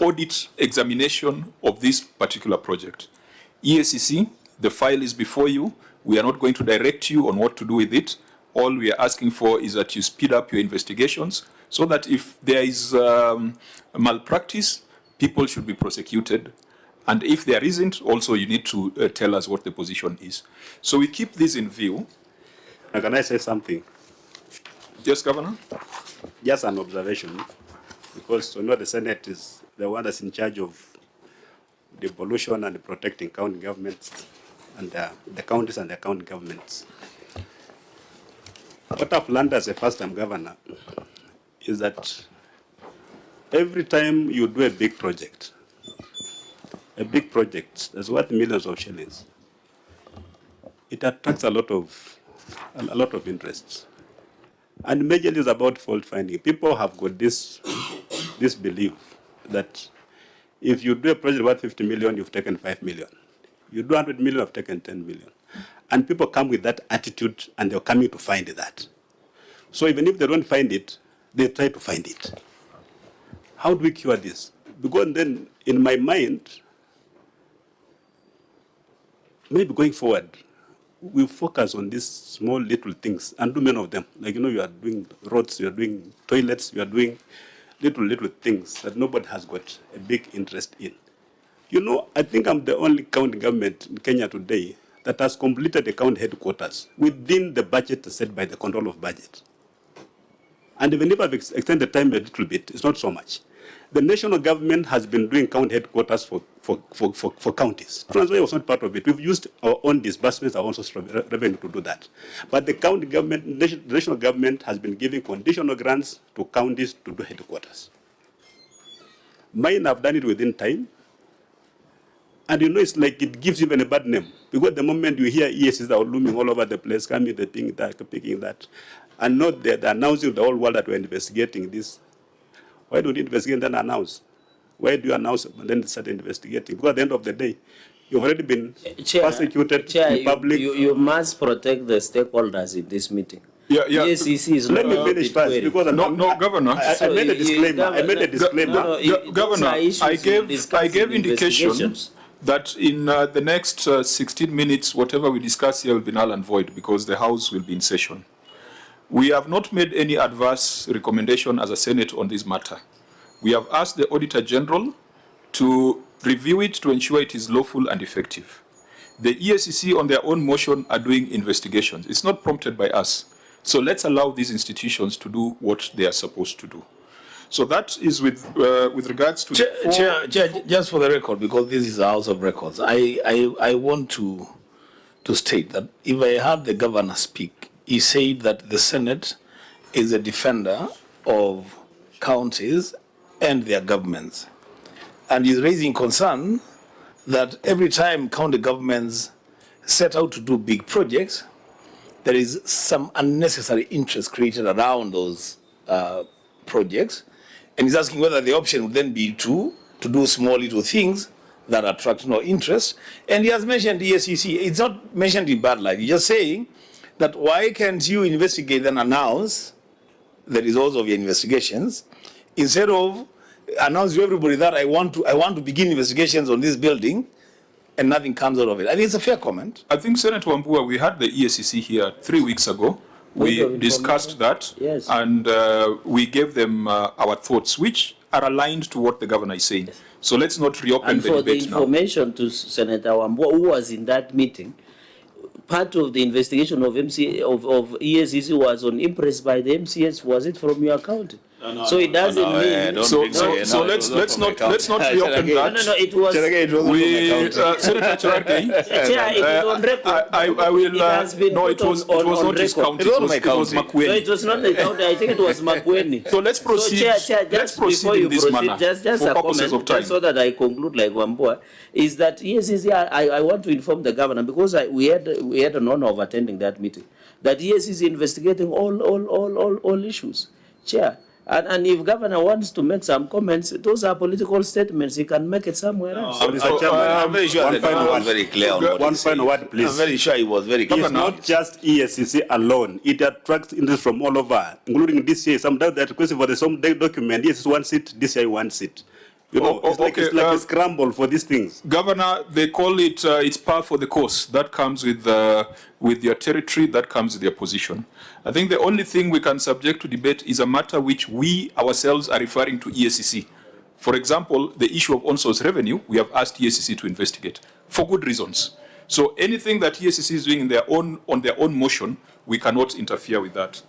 audit examination of this particular project. EACC, the file is before you. We are not going to direct you on what to do with it. All we are asking for is that you speed up your investigations so that if there is malpractice, people should be prosecuted. And if there isn't, also you need to tell us what the position is. So we keep this in view. Now, can I say something? Yes, Governor? Just an observation, because the Senate is the one that's in charge of the devolution and protecting county governments and the counties and the county governments. What I've learned as a first-time governor is that every time you do a big project that's worth millions of shillings, it attracts a lot of interest. And majorly is about fault finding. People have got this belief that if you do a project worth 50 million, you've taken 5 million. You do 100 million, you've taken 10 million. And people come with that attitude, and they're coming to find that. So even if they don't find it, they try to find it. How do we cure this? Because then, in my mind, maybe going forward, we focus on these small little things and do many of them. Like, you are doing roads, you are doing toilets, you are doing little things that nobody has got a big interest in. I think I'm the only county government in Kenya today that has completed the county headquarters within the budget set by the control of budget. And even if I've extended the time a little bit, it's not so much. The national government has been doing county headquarters for counties. Transnzoia was not part of it. We've used our own disbursements, our own source of revenue to do that. But the county government, the national government has been giving conditional grants to counties to do headquarters. Mine have done it within time. And it's like it gives even a bad name. Because the moment you hear ESs are looming all over the place, coming, the thing, that, picking that, and not they're announcing to the whole world that we're investigating this. Why don't you investigate and then announce? Why do you announce and then start investigating? Because at the end of the day, you've already been persecuted in public. You must protect the stakeholders in this meeting. EACC is Let me finish first, because Governor. I made a disclaimer. Governor, I gave indications that in the next 16 minutes, whatever we discuss here will be null and void because the House will be in session. We have not made any adverse recommendation as a Senate on this matter. We have asked the Auditor General to review it to ensure it is lawful and effective. The EACC on their own motion are doing investigations. It's not prompted by us. So let's allow these institutions to do what they are supposed to do. So that is with regards to Chair, just for the record, because this is a House of Records, I want to state that if I heard the governor speak, he said that the Senate is a defender of counties and their governments. And he's raising concern that every time county governments set out to do big projects, there is some unnecessary interest created around those projects. And he's asking whether the option would then be to do small little things that attract no interest. And he has mentioned ESCC. It's not mentioned in bad light. He's just saying that why can't you investigate and announce the results of your investigations instead of announce to everybody that I want to begin investigations on this building and nothing comes out of it. I think it's a fair comment. I think, Senator Wambua, we had the ESCC here 3 weeks ago. We discussed that, yes. And we gave them our thoughts, which are aligned to what the governor is saying. So let's not reopen the debate now. And for the information to Senator Wambua, who was in that meeting, part of the investigation of ESCC was on impressed by the MCS. Was it from your county? So it doesn't mean. So let's not reopen that. No, it was. Senator Cherargei. It is on record. I will. It has been no, it was not his county. It was makwiny. No, it was not the county. I think it was makwiny. So let's proceed. Let's proceed in this manner. Just for a purposes comment, of time. just so that I conclude like Wambua, is that ESCC, I want to inform the governor because we had an honor of attending that meeting, that ESCC is investigating all issues. Chair. And if governor wants to make some comments, those are political statements. He can make it somewhere else. Mr. Chairman, I'm very sure the governor was very clear on what One final word, please. I'm very sure he was very clear. It's not just ESCC alone. It attracts interest from all over, including this year. Sometimes they're requesting for the same document. Yes, it's one seat. This year, one seat. You know, it's like a scramble for these things. Governor, they call it it's par for the course. That comes with their territory, that comes with their position. I think the only thing we can subject to debate is a matter which we ourselves are referring to ESCC. For example, the issue of on-source revenue, we have asked ESCC to investigate for good reasons. So anything that ESCC is doing on their own motion, we cannot interfere with that.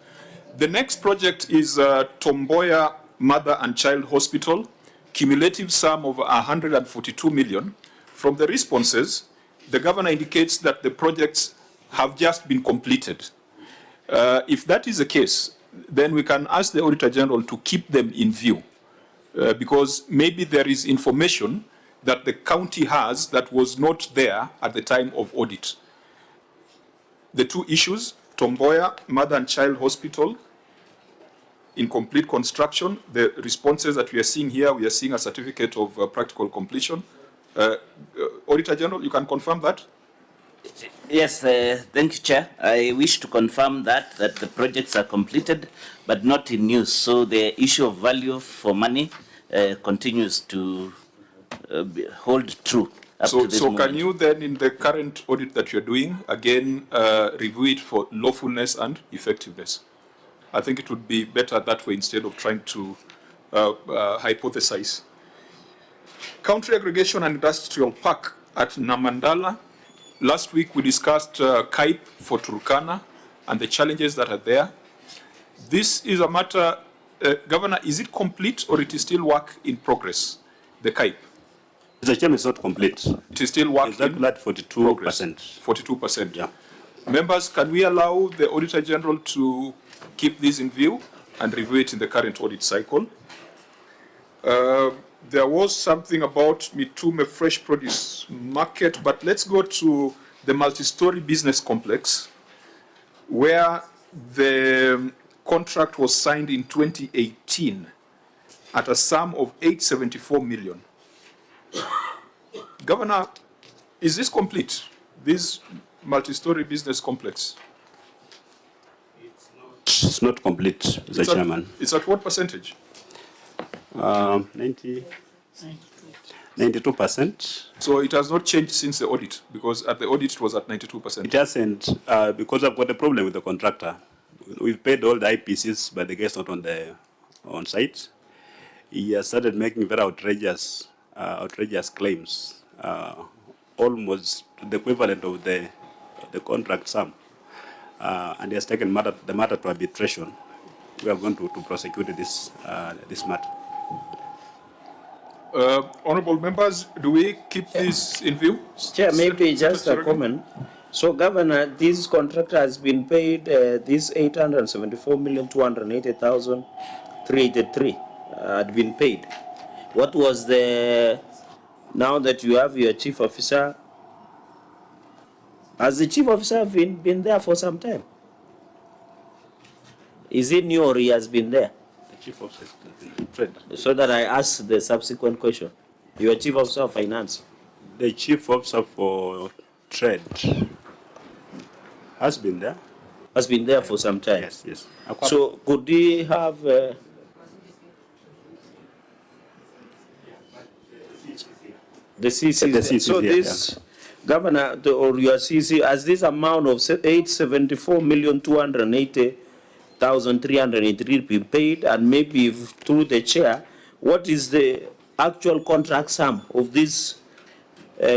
The next project is Natembeya Mother and Child Hospital. Cumulative sum of 142 million. From the responses, the governor indicates that the projects have just been completed. If that is the case, then we can ask the Auditor General to keep them in view, because maybe there is information that the county has that was not there at the time of audit. The two issues, Natembeya Mother and Child Hospital, in complete construction. The responses that we are seeing here, we are seeing a certificate of practical completion. Auditor General, you can confirm that? Yes, thank you, Chair. I wish to confirm that the projects are completed, but not in use. So the issue of value for money continues to hold true up to this moment. Can you then, in the current audit that you're doing, again review it for lawfulness and effectiveness? I think it would be better that way instead of trying to hypothesize. Country Aggregation and Industrial Park at Namandala. Last week we discussed KAIP for Turkana and the challenges that are there. This is a matter, Governor, is it complete or it is still work in progress, the KAIP? The chairman is not complete. It is still work in at 42%. 42%. Yeah. Members, can we allow the Auditor General to keep this in view and review it in the current audit cycle? There was something about Mitume Fresh Produce Market, but let's go to the multi-story business complex, where the contract was signed in 2018 at a sum of 874 million. Governor, is this complete, this multi-story business complex? It's not complete, Mr. Chairman. It's at what percentage? 92%. So it has not changed since the audit, because at the audit it was at 92%. It hasn't, because I've got a problem with the contractor. We've paid all the IPCs, but the guy's not on site. He has started making very outrageous claims, almost the equivalent of the contract sum, and he has taken the matter to arbitration. we are going to prosecute this matter. Honorable members, do we keep this in view? Chair, maybe just a comment. So, Governor, this contractor has been paid this 874,280,383 had been paid. What was the, now that you have your chief officer, has the chief officer been there for some time? Is he new or he has been there? The chief officer, trade. So that I ask the subsequent question. Your chief officer of finance. The chief officer for trade has been there. Has been there for some time. Yes, yes. So could he have the CC? The CC So here, this Governor or your CC, as this amount of 874,280,383 been paid, and maybe through the chair, what is the actual contract sum of this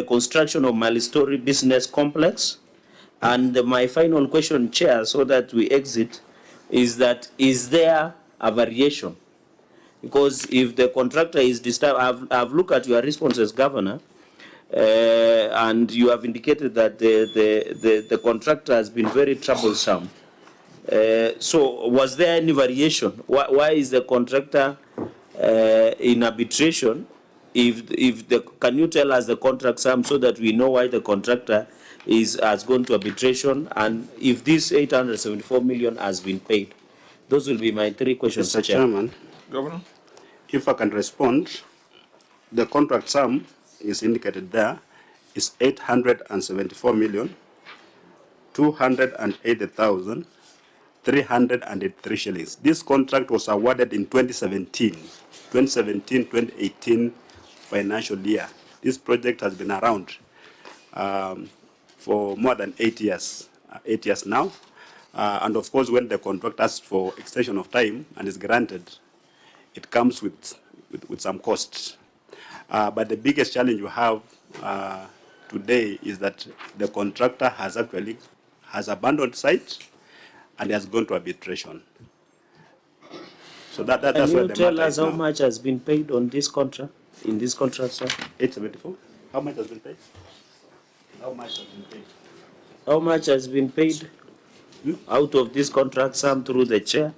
construction of multi-story business complex? And my final question, Chair, so that we exit, is that is there a variation? Because if the contractor is disturbed, I've looked at your responses, Governor, and you have indicated that the contractor has been very troublesome. So was there any variation? Why is the contractor in arbitration? Can you tell us the contract sum so that we know why the contractor has gone to arbitration, and if this 874 million has been paid? Those will be my three questions, Mr. Chairman. Governor? If I can respond, the contract sum is indicated there is 874,280,303 shillings. This contract was awarded in 2017-2018 financial year. This project has been around for more than 8 years now. And of course, when the contract asks for extension of time and is granted, it comes with some costs. But the biggest challenge you have today is that the contractor has abandoned site and has gone to arbitration. So that's where the matter is now. Can you tell us how much has been paid on this contract, in this contract, sir? 874. How much has been paid? How much has been paid? How much has been paid out of this contract sum through the chair?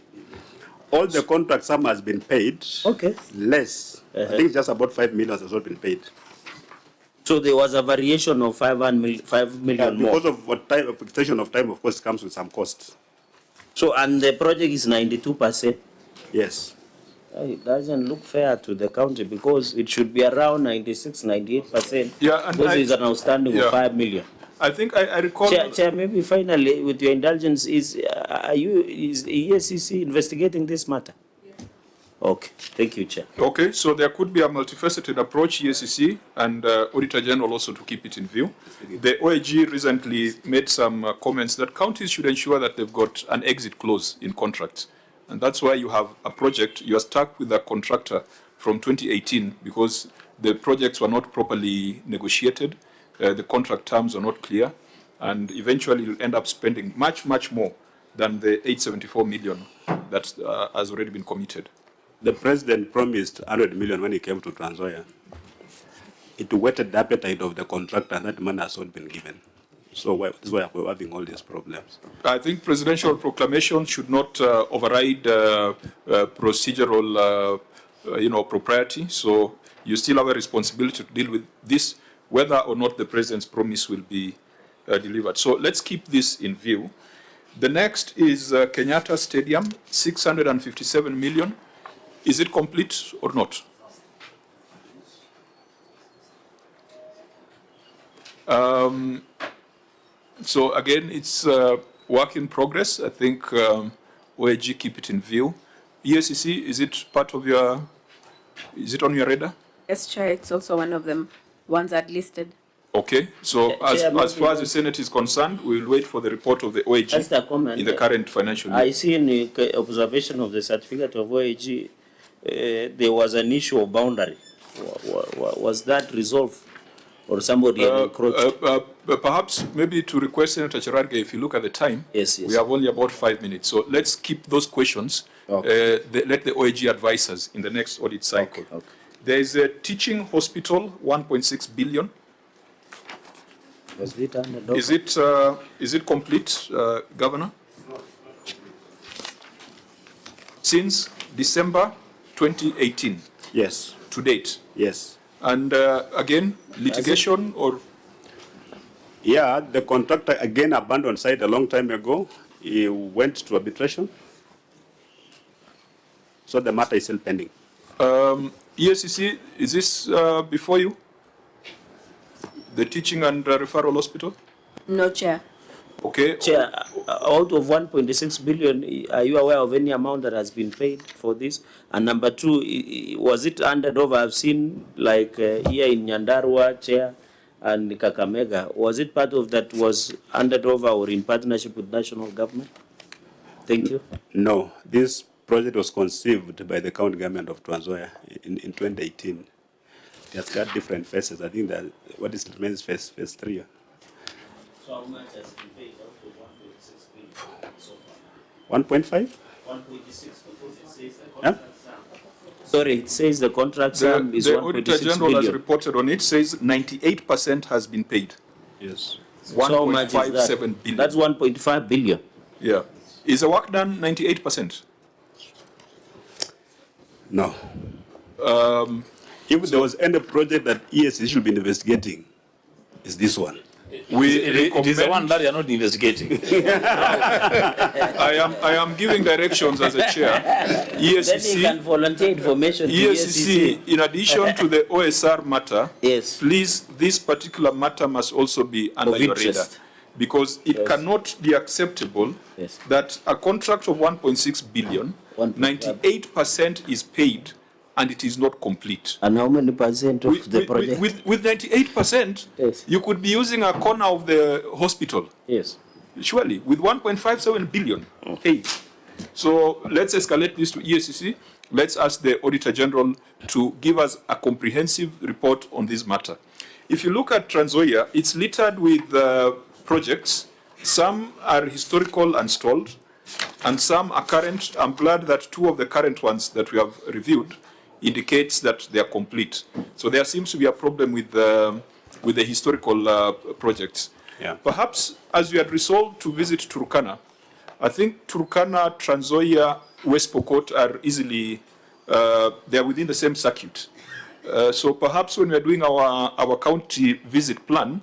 All the contract sum has been paid. Okay. Less. I think just about 5 million has all been paid. So there was a variation of 5 million more. Because of what type of extension of time, of course, comes with some costs. So, and the project is 92%? Yes. It doesn't look fair to the county because it should be around 96, 98%. Yeah, and this is an outstanding of 5 million. I think I recall. Chair, maybe finally, with your indulgence, is EACC investigating this matter? Okay, thank you, Chair. Okay, so there could be a multifaceted approach, EACC and Auditor General also to keep it in view. The OAG recently made some comments that counties should ensure that they've got an exit clause in contracts. And that's why you have a project, you are stuck with a contractor from 2018 because the projects were not properly negotiated, the contract terms are not clear, and eventually you'll end up spending much, much more than the 874 million that has already been committed. The president promised 100 million when he came to Transnzoia. It whetted the appetite of the contractor, and that money has not been given. So this is why we're having all these problems. I think presidential proclamation should not override procedural, propriety. So you still have a responsibility to deal with this, whether or not the president's promise will be delivered. So let's keep this in view. The next is Kenyatta Stadium, 657 million. Is it complete or not? So again, it's work in progress. I think OAG keep it in view. EACC, is it part of your, is it on your radar? Yes, Chair, it's also one of them, ones that listed. Okay, so as far as the Senate is concerned, we will wait for the report of the OAG Just a comment. in the current financial year. I see in the observation of the certificate of OAG, there was an issue of boundary. Was that resolved? or somebody encroached? Perhaps maybe to request Senator Cherargei, if you look at the time, Yes. we have only about 5 minutes. So let's keep those questions. Okay. Let the OAG advise us in the next audit cycle. Okay. There is a teaching hospital, 1.6 billion. Was it under Is it complete, Governor? Since December 2018 Yes. to date. Yes. And again, litigation or? Yeah, the contractor again abandoned site a long time ago. He went to arbitration. So the matter is still pending. ESCC, is this before you? The teaching and referral hospital? No, Chair. Okay. Chair, out of 1.6 billion, are you aware of any amount that has been paid for this? And number two, was it handed over? I've seen like here in Nyandarua, Chair, and Kakamega. Was it part of that was handed over or in partnership with national government? Thank you. No, this project was conceived by the county government of Transnzoia in 2018. It has got different phases. I think that what is remains phase 3. So how much has been paid out of 1.6 billion so far? 1.5? 1.6 because it says the Yeah? contract sum. Sorry, it says the contract sum is The 1.6 Auditor General has billion. reported on it, says 98% has been paid. Yes. So how much is that? 1.57 billion. That's 1.5 billion. Yeah. Is the work done 98%? No. If there was any project that ESC should be investigating, it's this one. It is the one that you are not investigating. I am giving directions as a chair. Then you can volunteer information to ESCC, in addition to the OSR matter, yes, please, this particular matter must also be under your radar. interest. Because it cannot be acceptable that a contract of 1.6 billion, 98% is paid and it is not complete. And how many percent of the project? With 98%, you could be using a corner of the hospital. Yes. Surely, with 1.57 billion paid. So let's escalate this to ESCC. Let's ask the Auditor General to give us a comprehensive report on this matter. If you look at Transnzoia, it's littered with projects. Some are historical and stalled, and some are current. I'm glad that 2 of the current ones that we have reviewed indicates that they are complete. So there seems to be a problem with the historical projects. Yeah. Perhaps as we had resolved to visit Turkana, I think Turkana, Transnzoia, West Pokot are easily, they are within the same circuit. So perhaps when we are doing our county visit plan,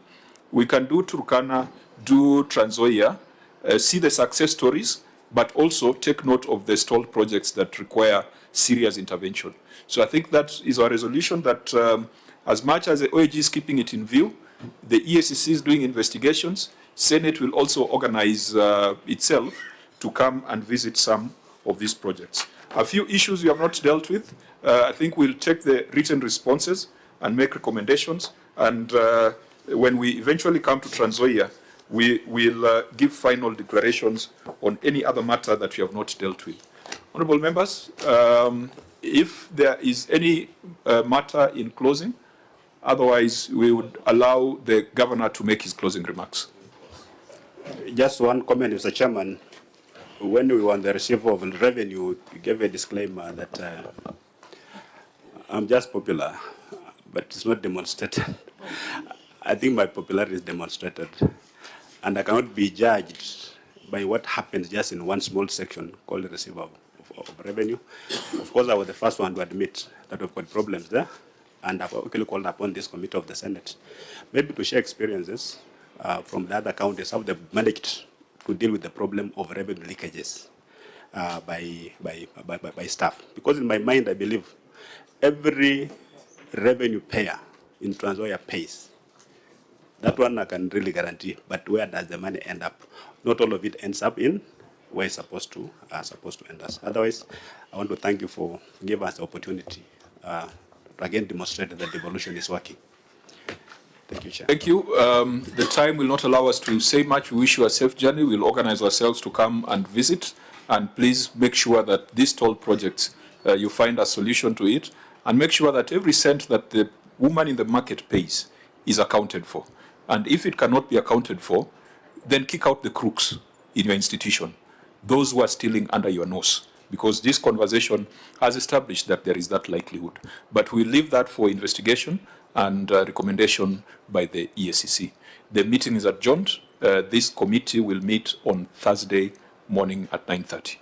we can do Turkana, do Transnzoia, see the success stories, but also take note of the stalled projects that require serious intervention. So I think that is our resolution, that as much as the OAG is keeping it in view, the ESCC is doing investigations. Senate will also organize itself to come and visit some of these projects. A few issues we have not dealt with. I think we'll take the written responses and make recommendations. And when we eventually come to Transnzoia, we will give final declarations on any other matter that we have not dealt with. Honorable members, if there is any matter in closing, otherwise we would allow the governor to make his closing remarks. Just one comment, Mr. Chairman. When we were on the receipt of revenue, we gave a disclaimer that I'm just popular, but it's not demonstrated. I think my popularity is demonstrated. And I cannot be judged by what happens just in one small section called the receipt of revenue. Of course, I was the first one to admit that we've got problems there, and I've actually called upon this committee of the Senate, maybe to share experiences from the other counties, how they've managed to deal with the problem of revenue leakages by staff. Because in my mind, I believe every revenue payer in Transnzoia pays. That one I can really guarantee. But where does the money end up? Not all of it ends up in where it's supposed to end us. Otherwise, I want to thank you for giving us the opportunity to again demonstrate that devolution is working. Thank you, Chair. Thank you. The time will not allow us to say much. We wish you a safe journey. We'll organize ourselves to come and visit. And please make sure that these toll projects, you find a solution to it. And make sure that every cent that the woman in the market pays is accounted for. And if it cannot be accounted for, then kick out the crooks in your institution, those who are stealing under your nose, because this conversation has established that there is that likelihood. But we'll leave that for investigation and recommendation by the EACC. The meeting is adjourned. This committee will meet on Thursday morning at 9:30.